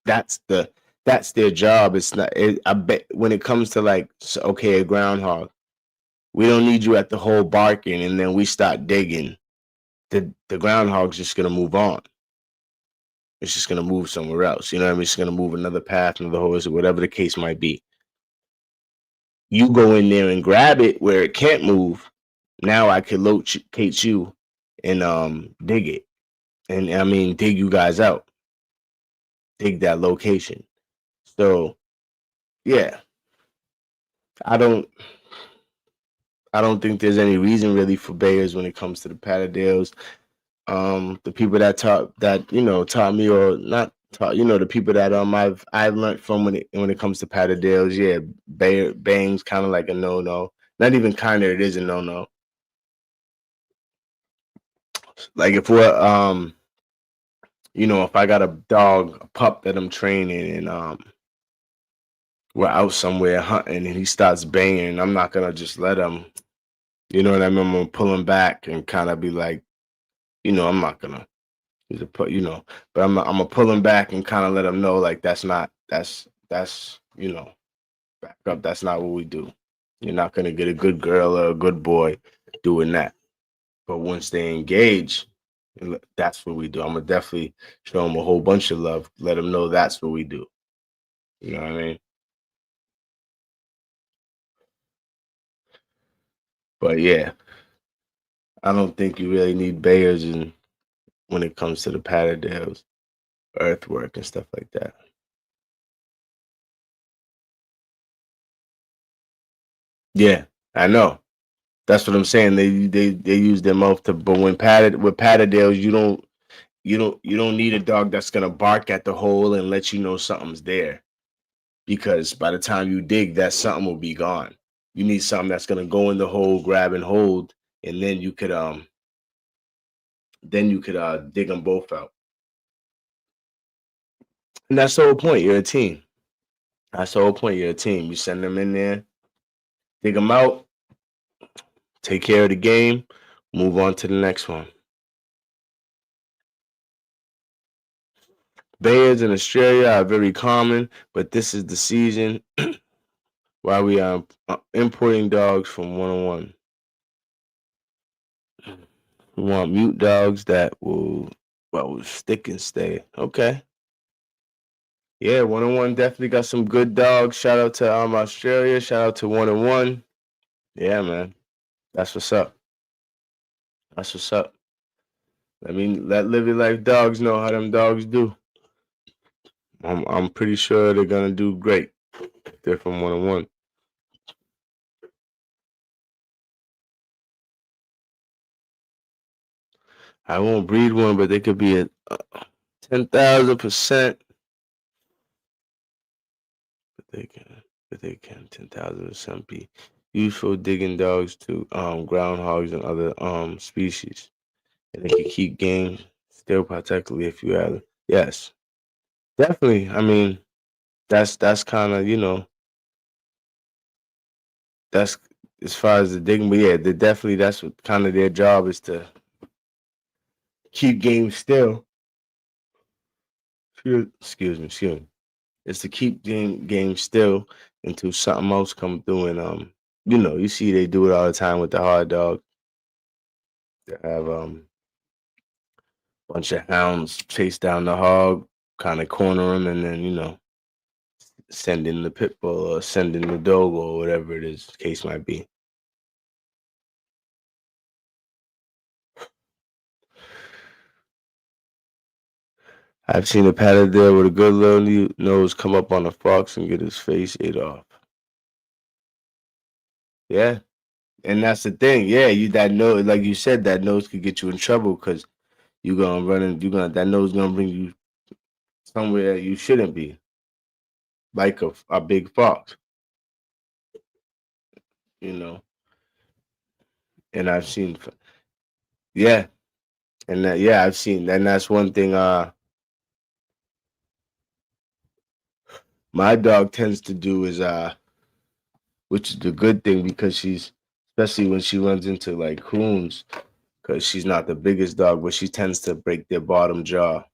that's their job. It's not. I bet when it comes to like, okay, a groundhog, we don't need you at the hole barking, and then we start digging. The groundhog's just gonna move on. It's just gonna move somewhere else. You know what I mean? It's gonna move another path, another hole, whatever the case might be. You go in there and grab it where it can't move. Now I could locate you and dig it, and I mean dig you guys out, dig that location. So yeah, I don't I don't think there's any reason really for Bears when it comes to the Patterdales. The people taught me or not taught, the people that I've learned from when it comes to Patterdales, yeah, Bang's kind of like a no. Not even kind of, it is a no. Like if if I got a dog, a pup that I'm training and we're out somewhere hunting and he starts banging, I'm not gonna just let him, you know what I mean? I'm gonna pull him back and kind of be like, I'm not gonna he's a put, but I'm gonna pull him back and kind of let him know like that's back up. That's not what we do. You're not gonna get a good girl or a good boy doing that. But once they engage, that's what we do. I'm gonna definitely show them a whole bunch of love. Let them know that's what we do. You know what I mean? But yeah, I don't think you really need Bayers when it comes to the Patterdales, earthwork and stuff like that. Yeah, I know. That's what I'm saying. They use their mouth to, but with Patterdales, you don't need a dog that's gonna bark at the hole and let you know something's there. Because by the time you dig, that something will be gone. You need something that's gonna go in the hole, grab and hold, and then you could dig them both out. And that's the whole point. You're a team. That's the whole point. You're a team. You send them in there, dig them out, take care of the game, move on to the next one. Bears in Australia are very common, but this is the season Why we are importing dogs from 101. We want mute dogs that will stick and stay. Okay. Yeah, 101 definitely got some good dogs. Shout out to Australia. Shout out to 101. Yeah, man. That's what's up. That's what's up. Let Live Your Life Dogs know how them dogs do. I'm pretty sure they're gonna do great. They're from 101. I won't breed one, but they could be at 10,000%. But they can 10,000% be useful digging dogs to groundhogs and other species, and they can keep game still, particularly if you have. Yes, definitely. I mean, that's kind of that's as far as the digging, but yeah, that's what kind of their job is, to keep game still. Excuse me. Is to keep game still until something else come through, and you see they do it all the time with the hard dog. They have bunch of hounds chase down the hog, kind of corner him, and then send in the pit bull or send in the dog or whatever it is, the case might be. I've seen a Patterdale with a good little nose come up on a fox and get his face ate off. Yeah, and that's the thing. Yeah, that nose, like you said, that nose could get you in trouble because you're gonna run and that nose gonna bring you somewhere you shouldn't be, like a big fox, you know. And I've seen, yeah, I've seen, and that's one thing. My dog tends to do is which is the good thing, because especially when she runs into like coons, because she's not the biggest dog, but she tends to break their bottom jaw,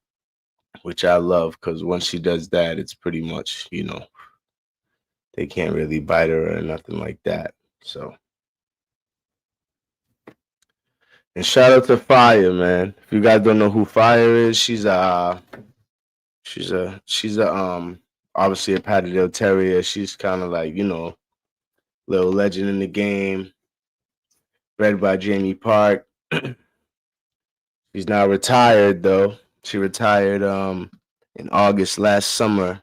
which I love, because once she does that, it's pretty much, they can't really bite her or nothing like that. So, and shout out to Fire, man. If you guys don't know who Fire is, she's obviously a Patterdale Terrier. She's kind of like, little legend in the game. Bred by Jamie Park. She's now retired though. She retired in August last summer.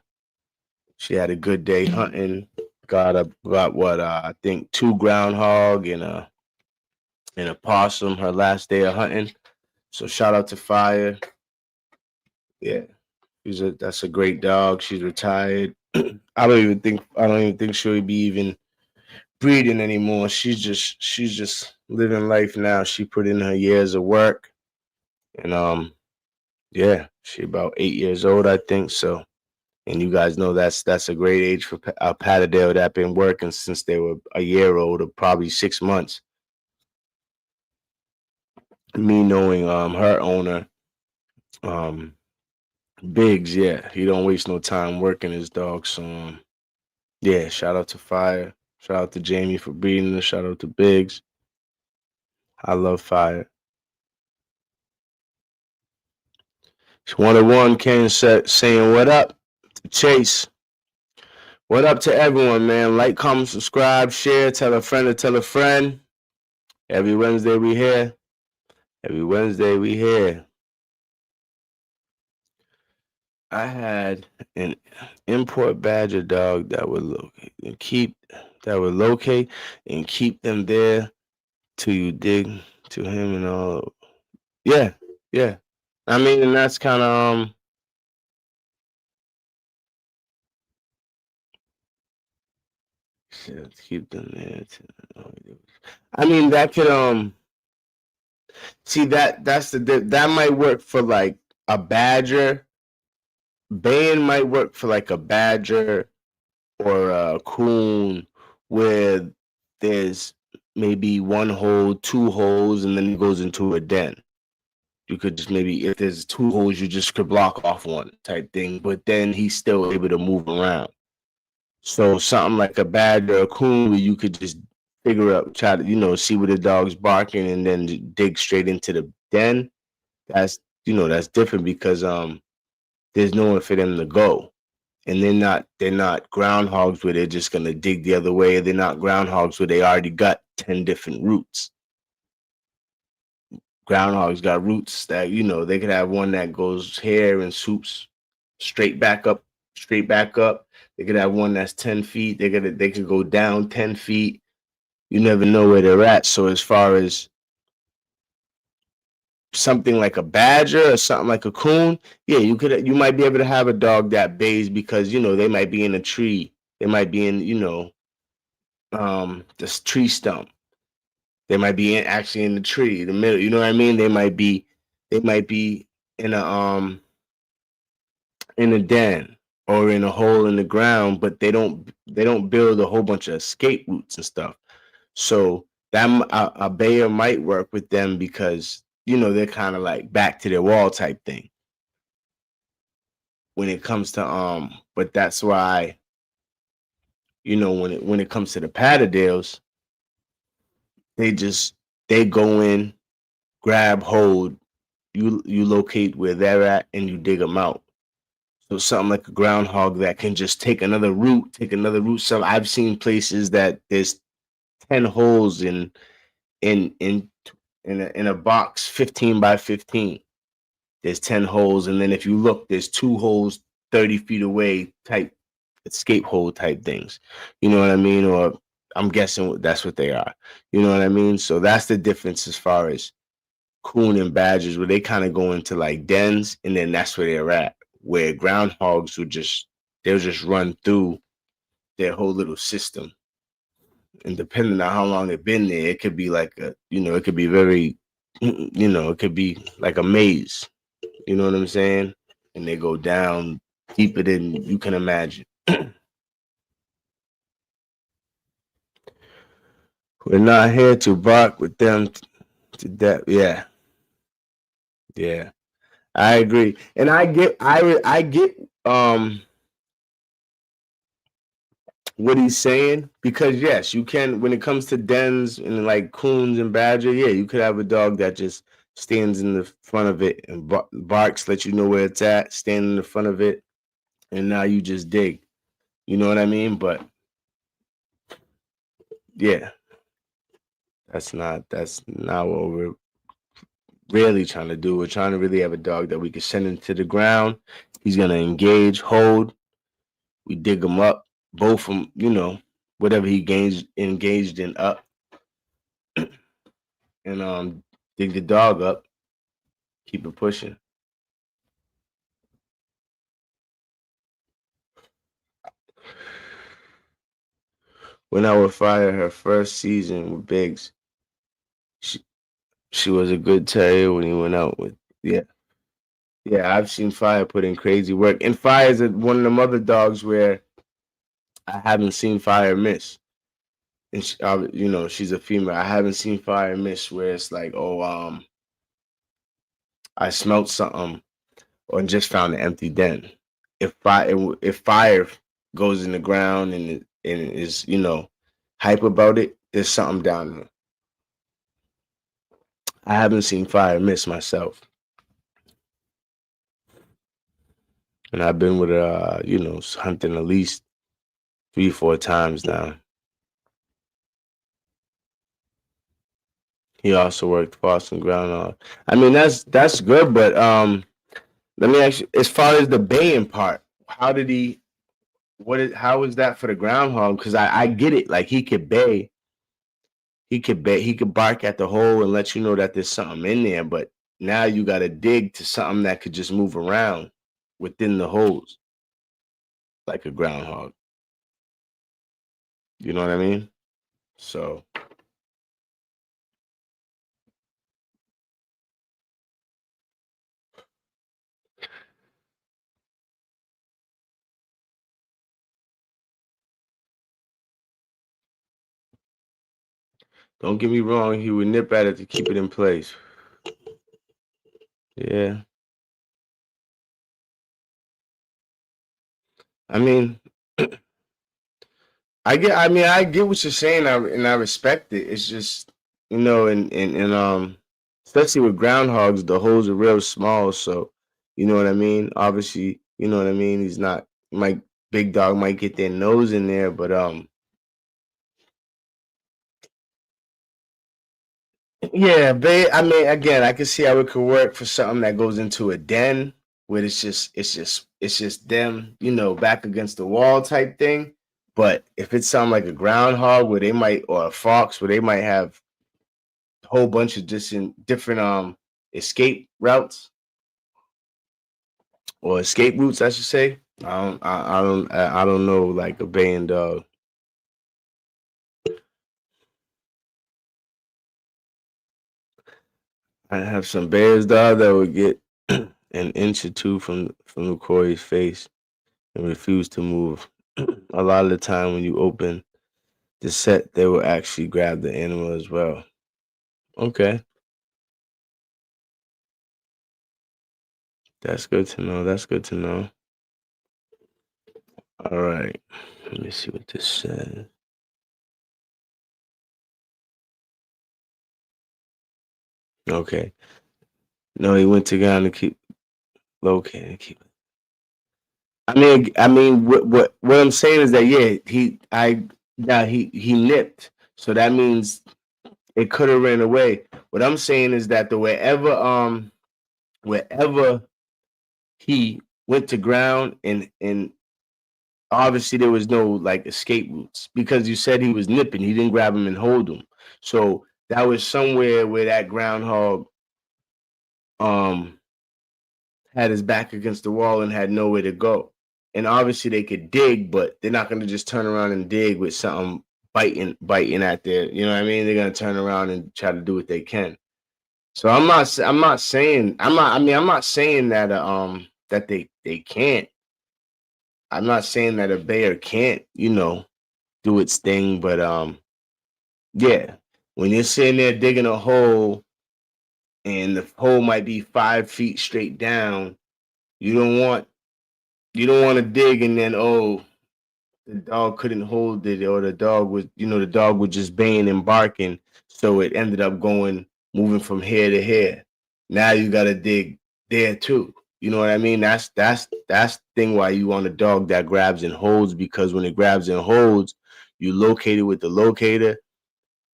She had a good day hunting. Got what I think 2 groundhog and a possum her last day of hunting. So shout out to Fire. Yeah, that's a great dog. She's retired. I don't even think she'll be even breeding anymore. She's just living life now. She put in her years of work, and yeah, she about 8 years old, I think. So, and you guys know that's a great age for Patterdale that been working since they were a year old, or probably 6 months. Me knowing her owner, Biggs, yeah, he don't waste no time working his dog. So yeah, shout out to Fire. Shout out to Jamie for breeding her. Shout out to Biggs. I love Fire. It's 101 Ken saying what up to Chase. What up to everyone, man? Like, comment, subscribe, share, tell a friend to tell a friend. Every Wednesday we here. I had an import badger dog that would locate and keep them there till you dig to him and all. Yeah. I mean, and that's kind of keep them there. I mean, that could see that might work for like a badger. Baying might work for like a badger or a coon, where there's maybe 1 hole, 2 holes, and then it goes into a den. You could just maybe, if there's 2 holes, you just could block off one type thing, but then he's still able to move around. So something like a badger or a coon, where you could just figure out, try to, see where the dog's barking and then dig straight into the den. That's, that's different because there's nowhere for them to go. And they're not groundhogs where they're just gonna dig the other way. They're not groundhogs where they already got 10 different routes. Groundhogs got roots that, they could have one that goes here and swoops straight back up, straight back up. They could have one that's 10 feet. They could go down 10 feet. You never know where they're at. So as far as something like a badger or something like a coon, yeah, you might be able to have a dog that bays because they might be in a tree. They might be in, this tree stump. They might be actually in the tree, the middle. You know what I mean? They might be in a den or in a hole in the ground, but they don't build a whole bunch of escape routes and stuff. So that a bayer might work with them because they're kind of like back to their wall type thing when it comes to But that's why when it comes to the Patterdales, they go in, grab hold, you locate where they're at, and you dig them out. So something like a groundhog that can just take another route. Some I've seen places that there's 10 holes in in in a box 15 by 15. There's 10 holes, and then if you look, there's 2 holes 30 feet away, type escape hole type things. You know what I mean? Or I'm guessing that's what they are. You know what I mean? So that's the difference as far as coon and badgers, where they kind of go into like dens, and then that's where they're at. Where groundhogs they'll just run through their whole little system, and depending on how long they've been there, it could be like it could be very, it could be like a maze. You know what I'm saying? And they go down deeper than you can imagine. We're not here to bark with them to death. Yeah, yeah, I agree, and I get what he's saying, because yes, you can, when it comes to dens and like coons and badger. Yeah, you could have a dog that just stands in the front of it and barks, let you know where it's at, stand in the front of it, and now you just dig. You know what I mean? But yeah, that's not what we're really trying to do. We're trying to really have a dog that we can send into the ground. He's gonna engage, hold. We dig him up, both from whatever he gains engaged in up, and dig the dog up, keep it pushing. When I would fire her first season with Biggs, she, she was a good terrier when he went out with. Yeah, yeah, I've seen Fire put in crazy work, and Fire is one of them other dogs where I haven't seen Fire miss. And she's a female. I haven't seen Fire miss where it's like, oh, I smelled something or just found an empty den. If fire goes in the ground and is hype about it, there's something down there. I haven't seen Fire miss myself, and I've been with hunting at least 3-4 times now. He also worked Boston Groundhog. I mean, that's good, but let me ask you, as far as the baying part, how did he? How is that for the groundhog? Because I get it. Like he could bark at the hole and let you know that there's something in there. But now you got to dig to something that could just move around within the holes, like a groundhog. You know what I mean? So don't get me wrong. He would nip at it to keep it in place. Yeah. I mean, I get what you're saying, and I respect it. It's just, and especially with groundhogs, the holes are real small. So, you know what I mean. Obviously, you know what I mean. He's not might big dog might get their nose in there, but yeah, but I mean, again, I can see how it could work for something that goes into a den where it's just them, back against the wall type thing. But if it's something like a groundhog where they might, or a fox where they might have a whole bunch of different escape routes or escape routes, I should say. I don't know, like a baying dog. I have some bears dog that would get an inch or two from the quarry's face and refuse to move. A lot of the time when you open the set, they will actually grab the animal as well. Okay, that's good to know. That's good to know. All right, let me see what this says. Okay, no, he went to ground to keep located. Keep. What I'm saying is that yeah, he nipped, so that means it could have ran away. What I'm saying is that the wherever he went to ground, and obviously there was no like escape routes because you said he was nipping. He didn't grab him and hold him. So that was somewhere where that groundhog um had his back against the wall and had nowhere to go. And obviously they could dig, but they're not gonna just turn around and dig with something biting at their, you know what I mean? They're gonna turn around and try to do what they can. So I'm not saying that that they can't. I'm not saying that a bear can't, do its thing, but yeah, when you're sitting there digging a hole and the hole might be 5 feet straight down, you don't want to dig and then the dog couldn't hold it, or the dog was just baying and barking, so it ended up moving from here to here. Now you got to dig there too. You know what I mean? That's the thing why you want a dog that grabs and holds, because when it grabs and holds, you locate it with the locator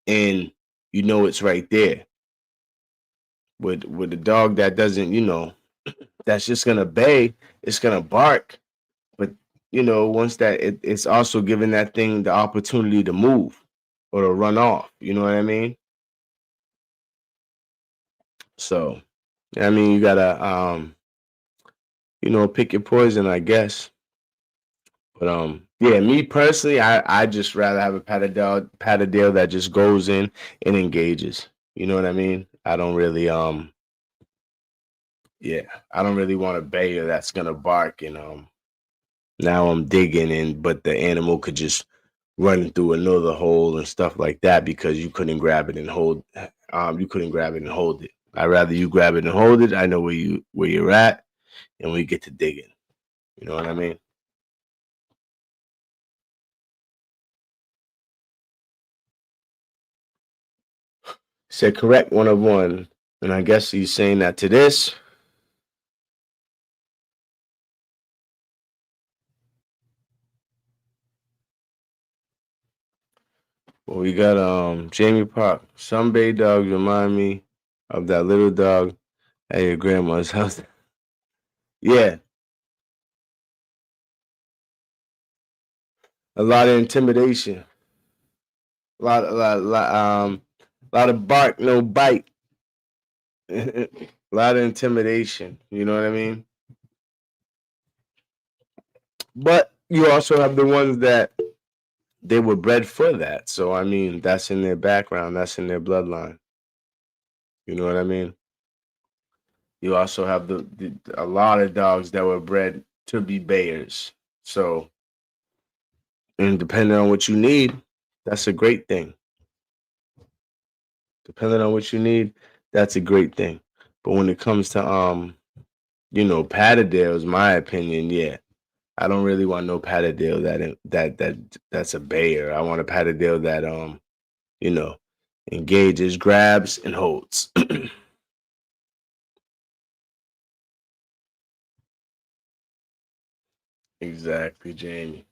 and you know it's right there. With a dog that doesn't, that's just gonna bay, it's gonna bark, but once it's also giving that thing the opportunity to move or to run off. You know what I mean? So, I mean, you gotta pick your poison, I guess. But yeah, me personally, I just rather have a Patterdale that just goes in and engages. You know what I mean? I don't really yeah, I don't really want a bayer that's gonna bark and now I'm digging in, but the animal could just run through another hole and stuff like that because you couldn't grab it and hold it. I'd rather you grab it and hold it. I know where you're at, and we get to digging. You know what I mean? Said correct one of one. And I guess he's saying that to this. Well, we got Jamie Park. Some bay dogs remind me of that little dog at your grandma's house. Yeah, a lot of intimidation. A lot of bark, no bite. A lot of intimidation. You know what I mean? But you also have the ones that they were bred for that. So I mean, that's in their background. That's in their bloodline. You know what I mean? You also have a lot of dogs that were bred to be bayers. So, and depending on what you need, that's a great thing. Depending on what you need, that's a great thing. But when it comes to Patterdale's, my opinion, yeah. I don't really want no Patterdale that's a bayer. I want a Patterdale that you know, engages, grabs, and holds. Exactly, Jamie.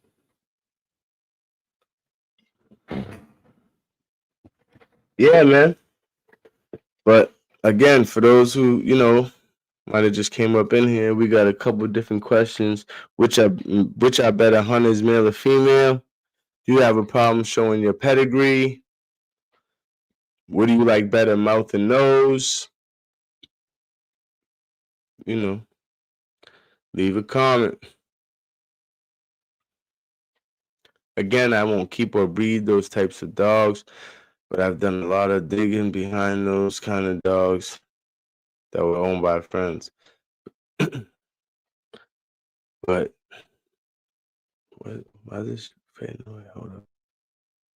Yeah, man. But again, for those who, might have just came up in here, we got a couple different questions. Which are better hunters, male or female? Do you have a problem showing your pedigree? What do you like better, mouth and nose? You know, leave a comment. Again, I won't keep or breed those types of dogs, but I've done a lot of digging behind those kind of dogs that were owned by friends. But why this fade away? Hold up.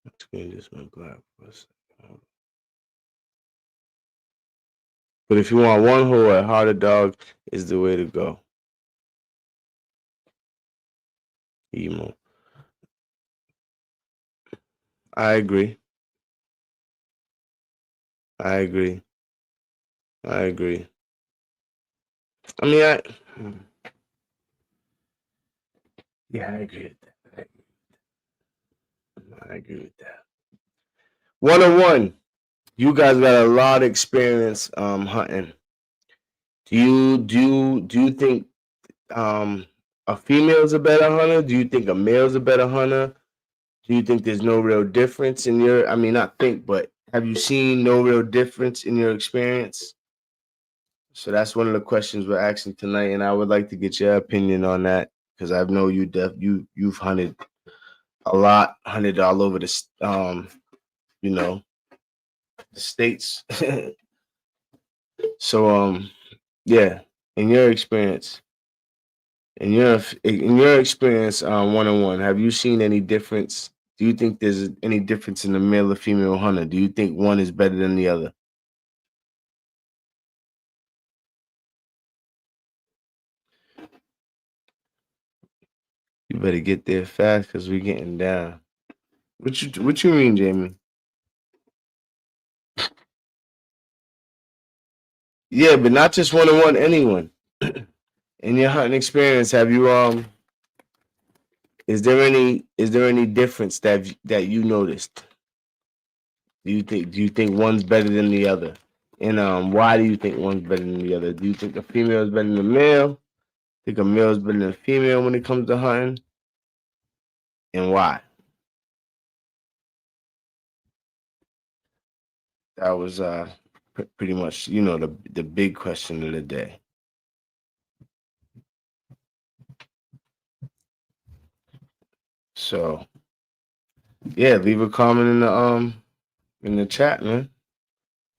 My screen just went black for a second. But if you want one whole, a harder dog is the way to go. Emo. I agree. I agree. I agree. I mean, yeah, I agree with that. I agree with that. 101. You guys got a lot of experience hunting. Do you think a female is a better hunter? Do you think a male is a better hunter? Do you think there's no real difference in your? I mean, not think, but have you seen no real difference in your experience? So that's one of the questions we're asking tonight, and I would like to get your opinion on that because I know you've hunted a lot, hunted all over you know, the states. So yeah, in your experience, in your experience, 101, have you seen any difference? Do you think there's any difference in the male or female hunter? Do you think one is better than the other? You better get there fast because we're getting down. What you mean, Jamie? Yeah, but not just 101, anyone. In your hunting experience, have you is there any difference that you noticed? Do you think one's better than the other? And why do you think one's better than the other? Do you think a female is better than a male? Think a male is better than a female when it comes to hunting? And why? That was pretty much, the big question of the day. So yeah, leave a comment in the chat, man.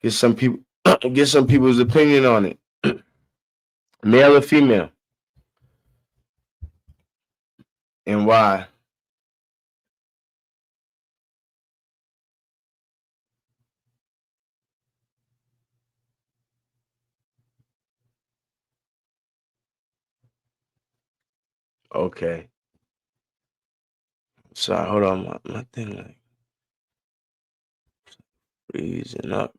Get some people get some people's opinion on it. Male or female, and why? Okay. Sorry, hold on. My thing like freezing up.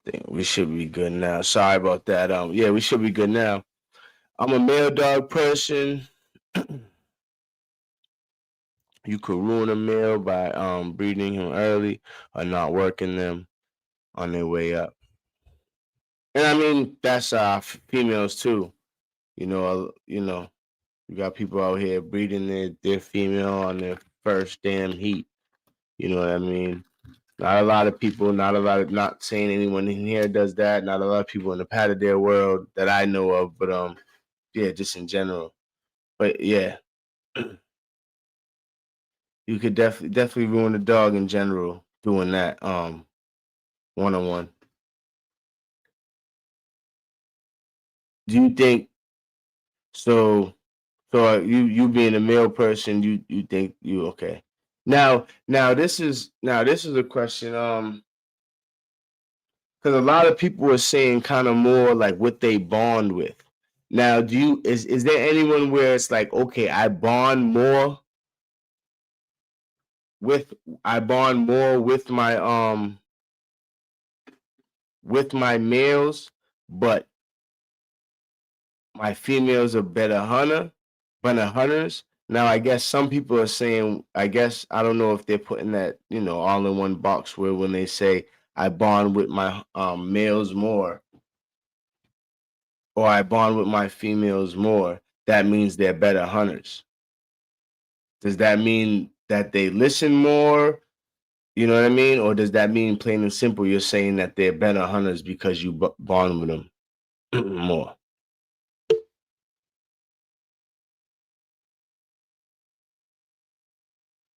Think we should be good now. Sorry about that. Yeah, we should be good now. I'm a male dog person. You could ruin a male by breeding him early or not working them on their way up. And I mean that's females too. You got people out here breeding their female on their first damn heat. You know what I mean? Not a lot of people, not saying anyone in here does that. Not a lot of people in the Patterdale world that I know of, but yeah, just in general. But yeah, you could definitely ruin a dog in general doing that 101. Do you think so? So you being a male person, you think you okay. Now this is a question, because a lot of people are saying kind of more like what they bond with. Now, is there anyone where it's like, okay, with I bond more with my males, but my females are better hunters. Now, I guess some people are saying, I guess I don't know if they're putting that, all in one box, where when they say I bond with my males more, or I bond with my females more, that means they're better hunters. Does that mean that they listen more? You know what I mean? Or does that mean, plain and simple, you're saying that they're better hunters because you bond with them more?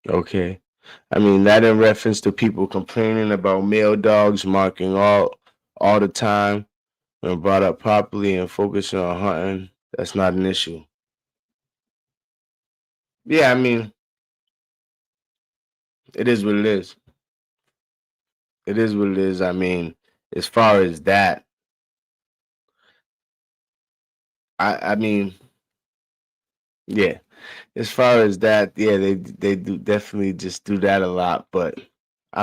Okay. I mean, that in reference to people complaining about male dogs marking all the time when brought up properly and focusing on hunting, that's not an issue. Yeah, I mean, it is what it is. It is what it is. I mean, as far as that, I mean, yeah. As far as that, yeah, they do definitely just do that a lot, but I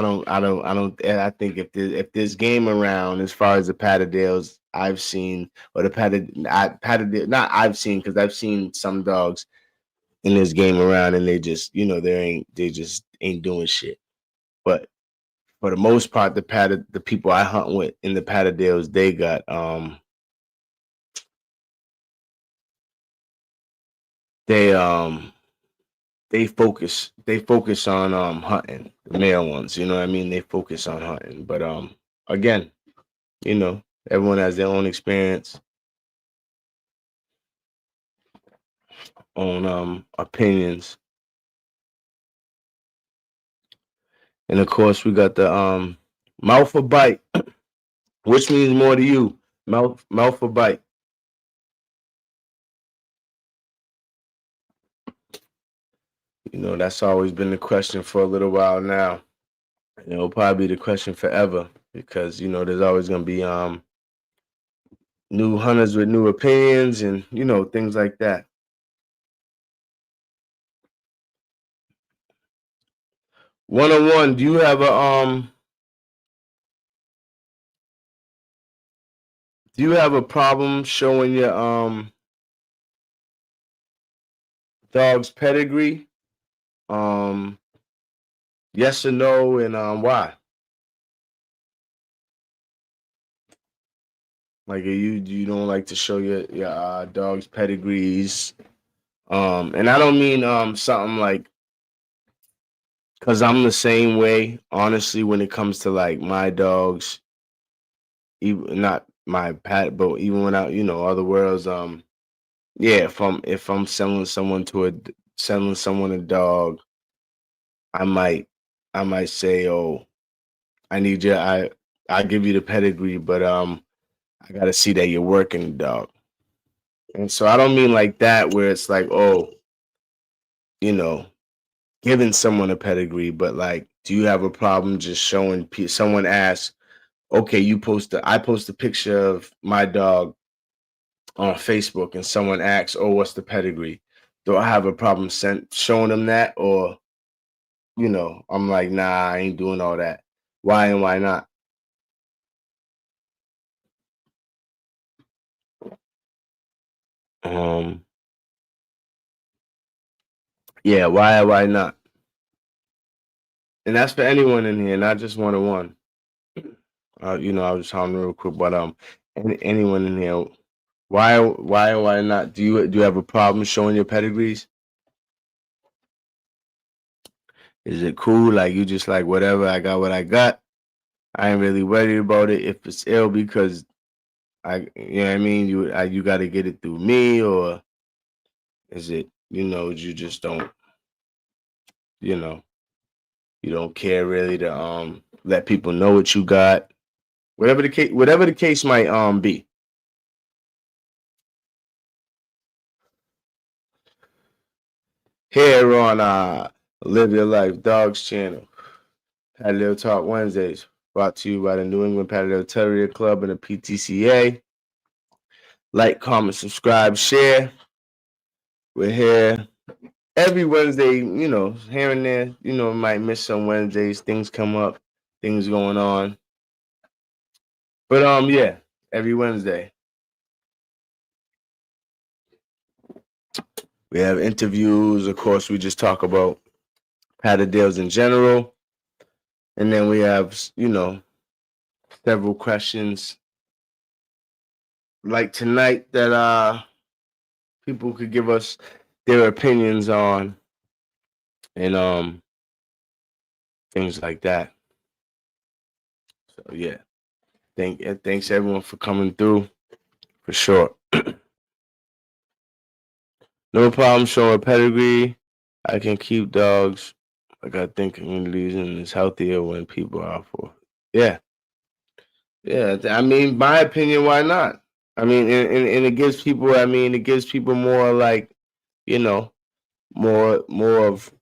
think if there's game around, as far as the Patterdales I've seen, or the Patterdale, not I've seen, because I've seen some dogs in this game around, and they just, they just ain't doing shit. But for the most part, the people I hunt with in the Patterdales, they they focus on hunting, the male ones, you know what I mean? They focus on hunting. But again, everyone has their own experience, own opinions. And of course we got the mouth or bite. Which means more to you? Mouth or bite? That's always been the question for a little while now. And it'll probably be the question forever, because there's always gonna be new hunters with new opinions, and things like that. One on one, do you have a problem showing your dog's pedigree? Um yes or no, and why? Like, you don't like to show your dog's pedigrees? And I don't mean something like, because I'm the same way, honestly, when it comes to like my dogs, even not my pet, but even when I, other worlds, yeah, if I'm selling someone a dog, I might I might say, oh, I need you, I give you the pedigree, but I gotta see that you're working the dog. And so I don't mean like that, where it's like, oh, you know, giving someone a pedigree, but like, do you have a problem just showing someone asks, okay, I post a picture of my dog on Facebook, and someone asks, oh, what's the pedigree? Do I have a problem showing them that? Or, I'm like, nah, I ain't doing all that. Why and why not? Um, yeah, why not? And that's for anyone in here, not just one on one. I was talking real quick, but anyone in here, why not? Do you have a problem showing your pedigrees? Is it cool? Like, you just like, whatever, I got what I got. I ain't really worried about it if it's ill, because you know what I mean. You got to get it through me, or is it, you just don't, you know, you don't care really to let people know what you got, whatever the case might be. here on Live Your Life Dogs channel. Patterdale Talk Wednesdays, brought to you by the New England Patterdale Terrier Club and the PTCA. Like, comment, subscribe, share. We're here every Wednesday, here and there. Might miss some Wednesdays. Things come up, things going on. But yeah, every Wednesday. We have interviews. Of course, we just talk about Patterdales in general. And then we have, several questions like tonight that people could give us their opinions on, and things like that. So yeah, thanks everyone for coming through, for sure. No problem showing pedigree. I can keep dogs. Like, I think communities and it's healthier when people are for. Yeah. I mean, my opinion, why not? I mean, and it gives people. I mean, it gives people more like, more of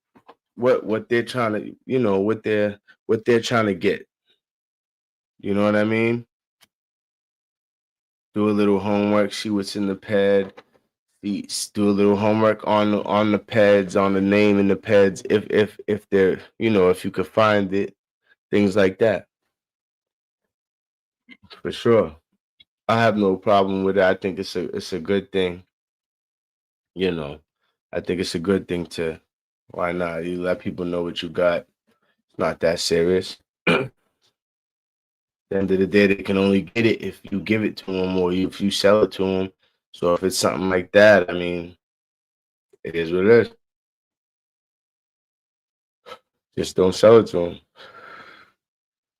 what they're trying to, what they're trying to get. You know what I mean? Do a little homework, see what's in the ped. Do a little homework on the peds, on the name in the peds, if they're, if you could find it, things like that. For sure. I have no problem with it. I think it's a good thing. I think it's a good thing to, why not? You let people know what you got. It's not that serious. At the end of the day, they can only get it if you give it to them or if you sell it to them. So if it's something like that, I mean, it is what it is. Just don't sell it to them.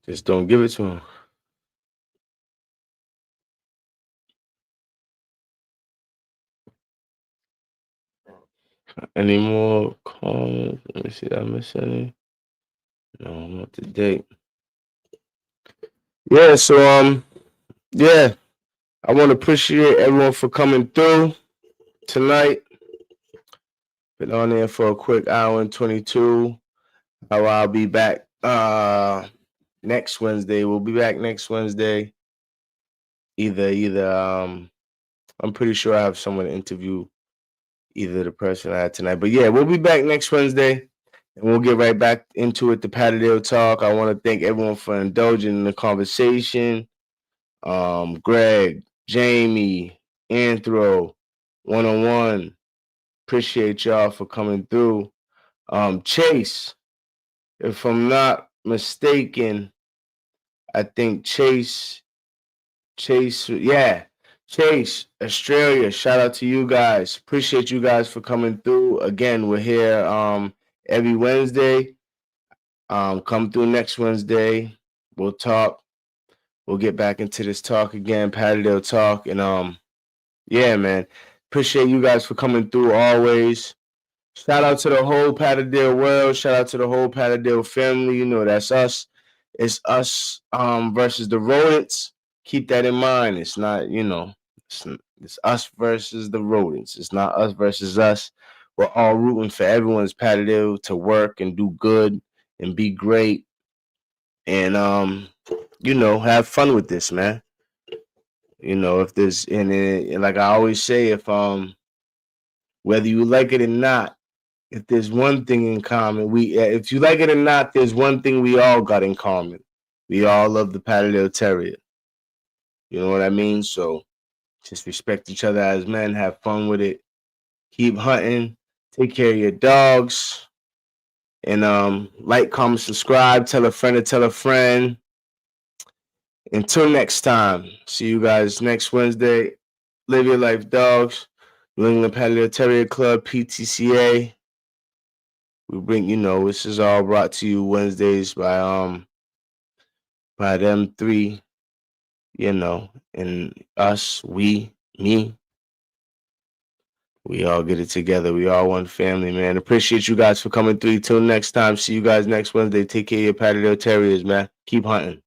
Just don't give it to them. Any more comments? Let me see. Did I miss any? No, I'm up to date. Yeah, so yeah, I want to appreciate everyone for coming through tonight. Been on there for a quick hour and 22. I'll be back next Wednesday. We'll be back next Wednesday. Either I'm pretty sure I have someone to interview, either the person I had tonight. But yeah, we'll be back next Wednesday. And we'll get right back into it, the Patterdale Talk. I want to thank everyone for indulging in the conversation. Greg, Jamie, Anthro, 101. Appreciate y'all for coming through. Chase, if I'm not mistaken, I think Chase, Australia. Shout out to you guys. Appreciate you guys for coming through. Again, we're here every Wednesday. Come through next Wednesday. We'll talk. We'll get back into this talk again, Patterdale Talk. And yeah, man. Appreciate you guys for coming through always. Shout out to the whole Patterdale world. Shout out to the whole Patterdale family. That's us. It's us versus the rodents. Keep that in mind. It's not, it's us versus the rodents. It's not us versus us. We're all rooting for everyone's Patterdale to work and do good and be great. And have fun with this, man. If there's and like I always say, if whether you like it or not, if there's one thing in common, if you like it or not, there's one thing we all got in common. We all love the Patterdale Terrier. You know what I mean? So just respect each other as men, have fun with it, keep hunting, take care of your dogs, and like, comment, subscribe, tell a friend to tell a friend. Until next time, see you guys next Wednesday. Live Your Life Dogs, New England Patterdale Terrier Club, PTCA. We bring, this is all brought to you Wednesdays by them three, and us, me. We all get it together. We all one family, man. Appreciate you guys for coming through. Till next time. See you guys next Wednesday. Take care of your Patterdale Terriers, man. Keep hunting.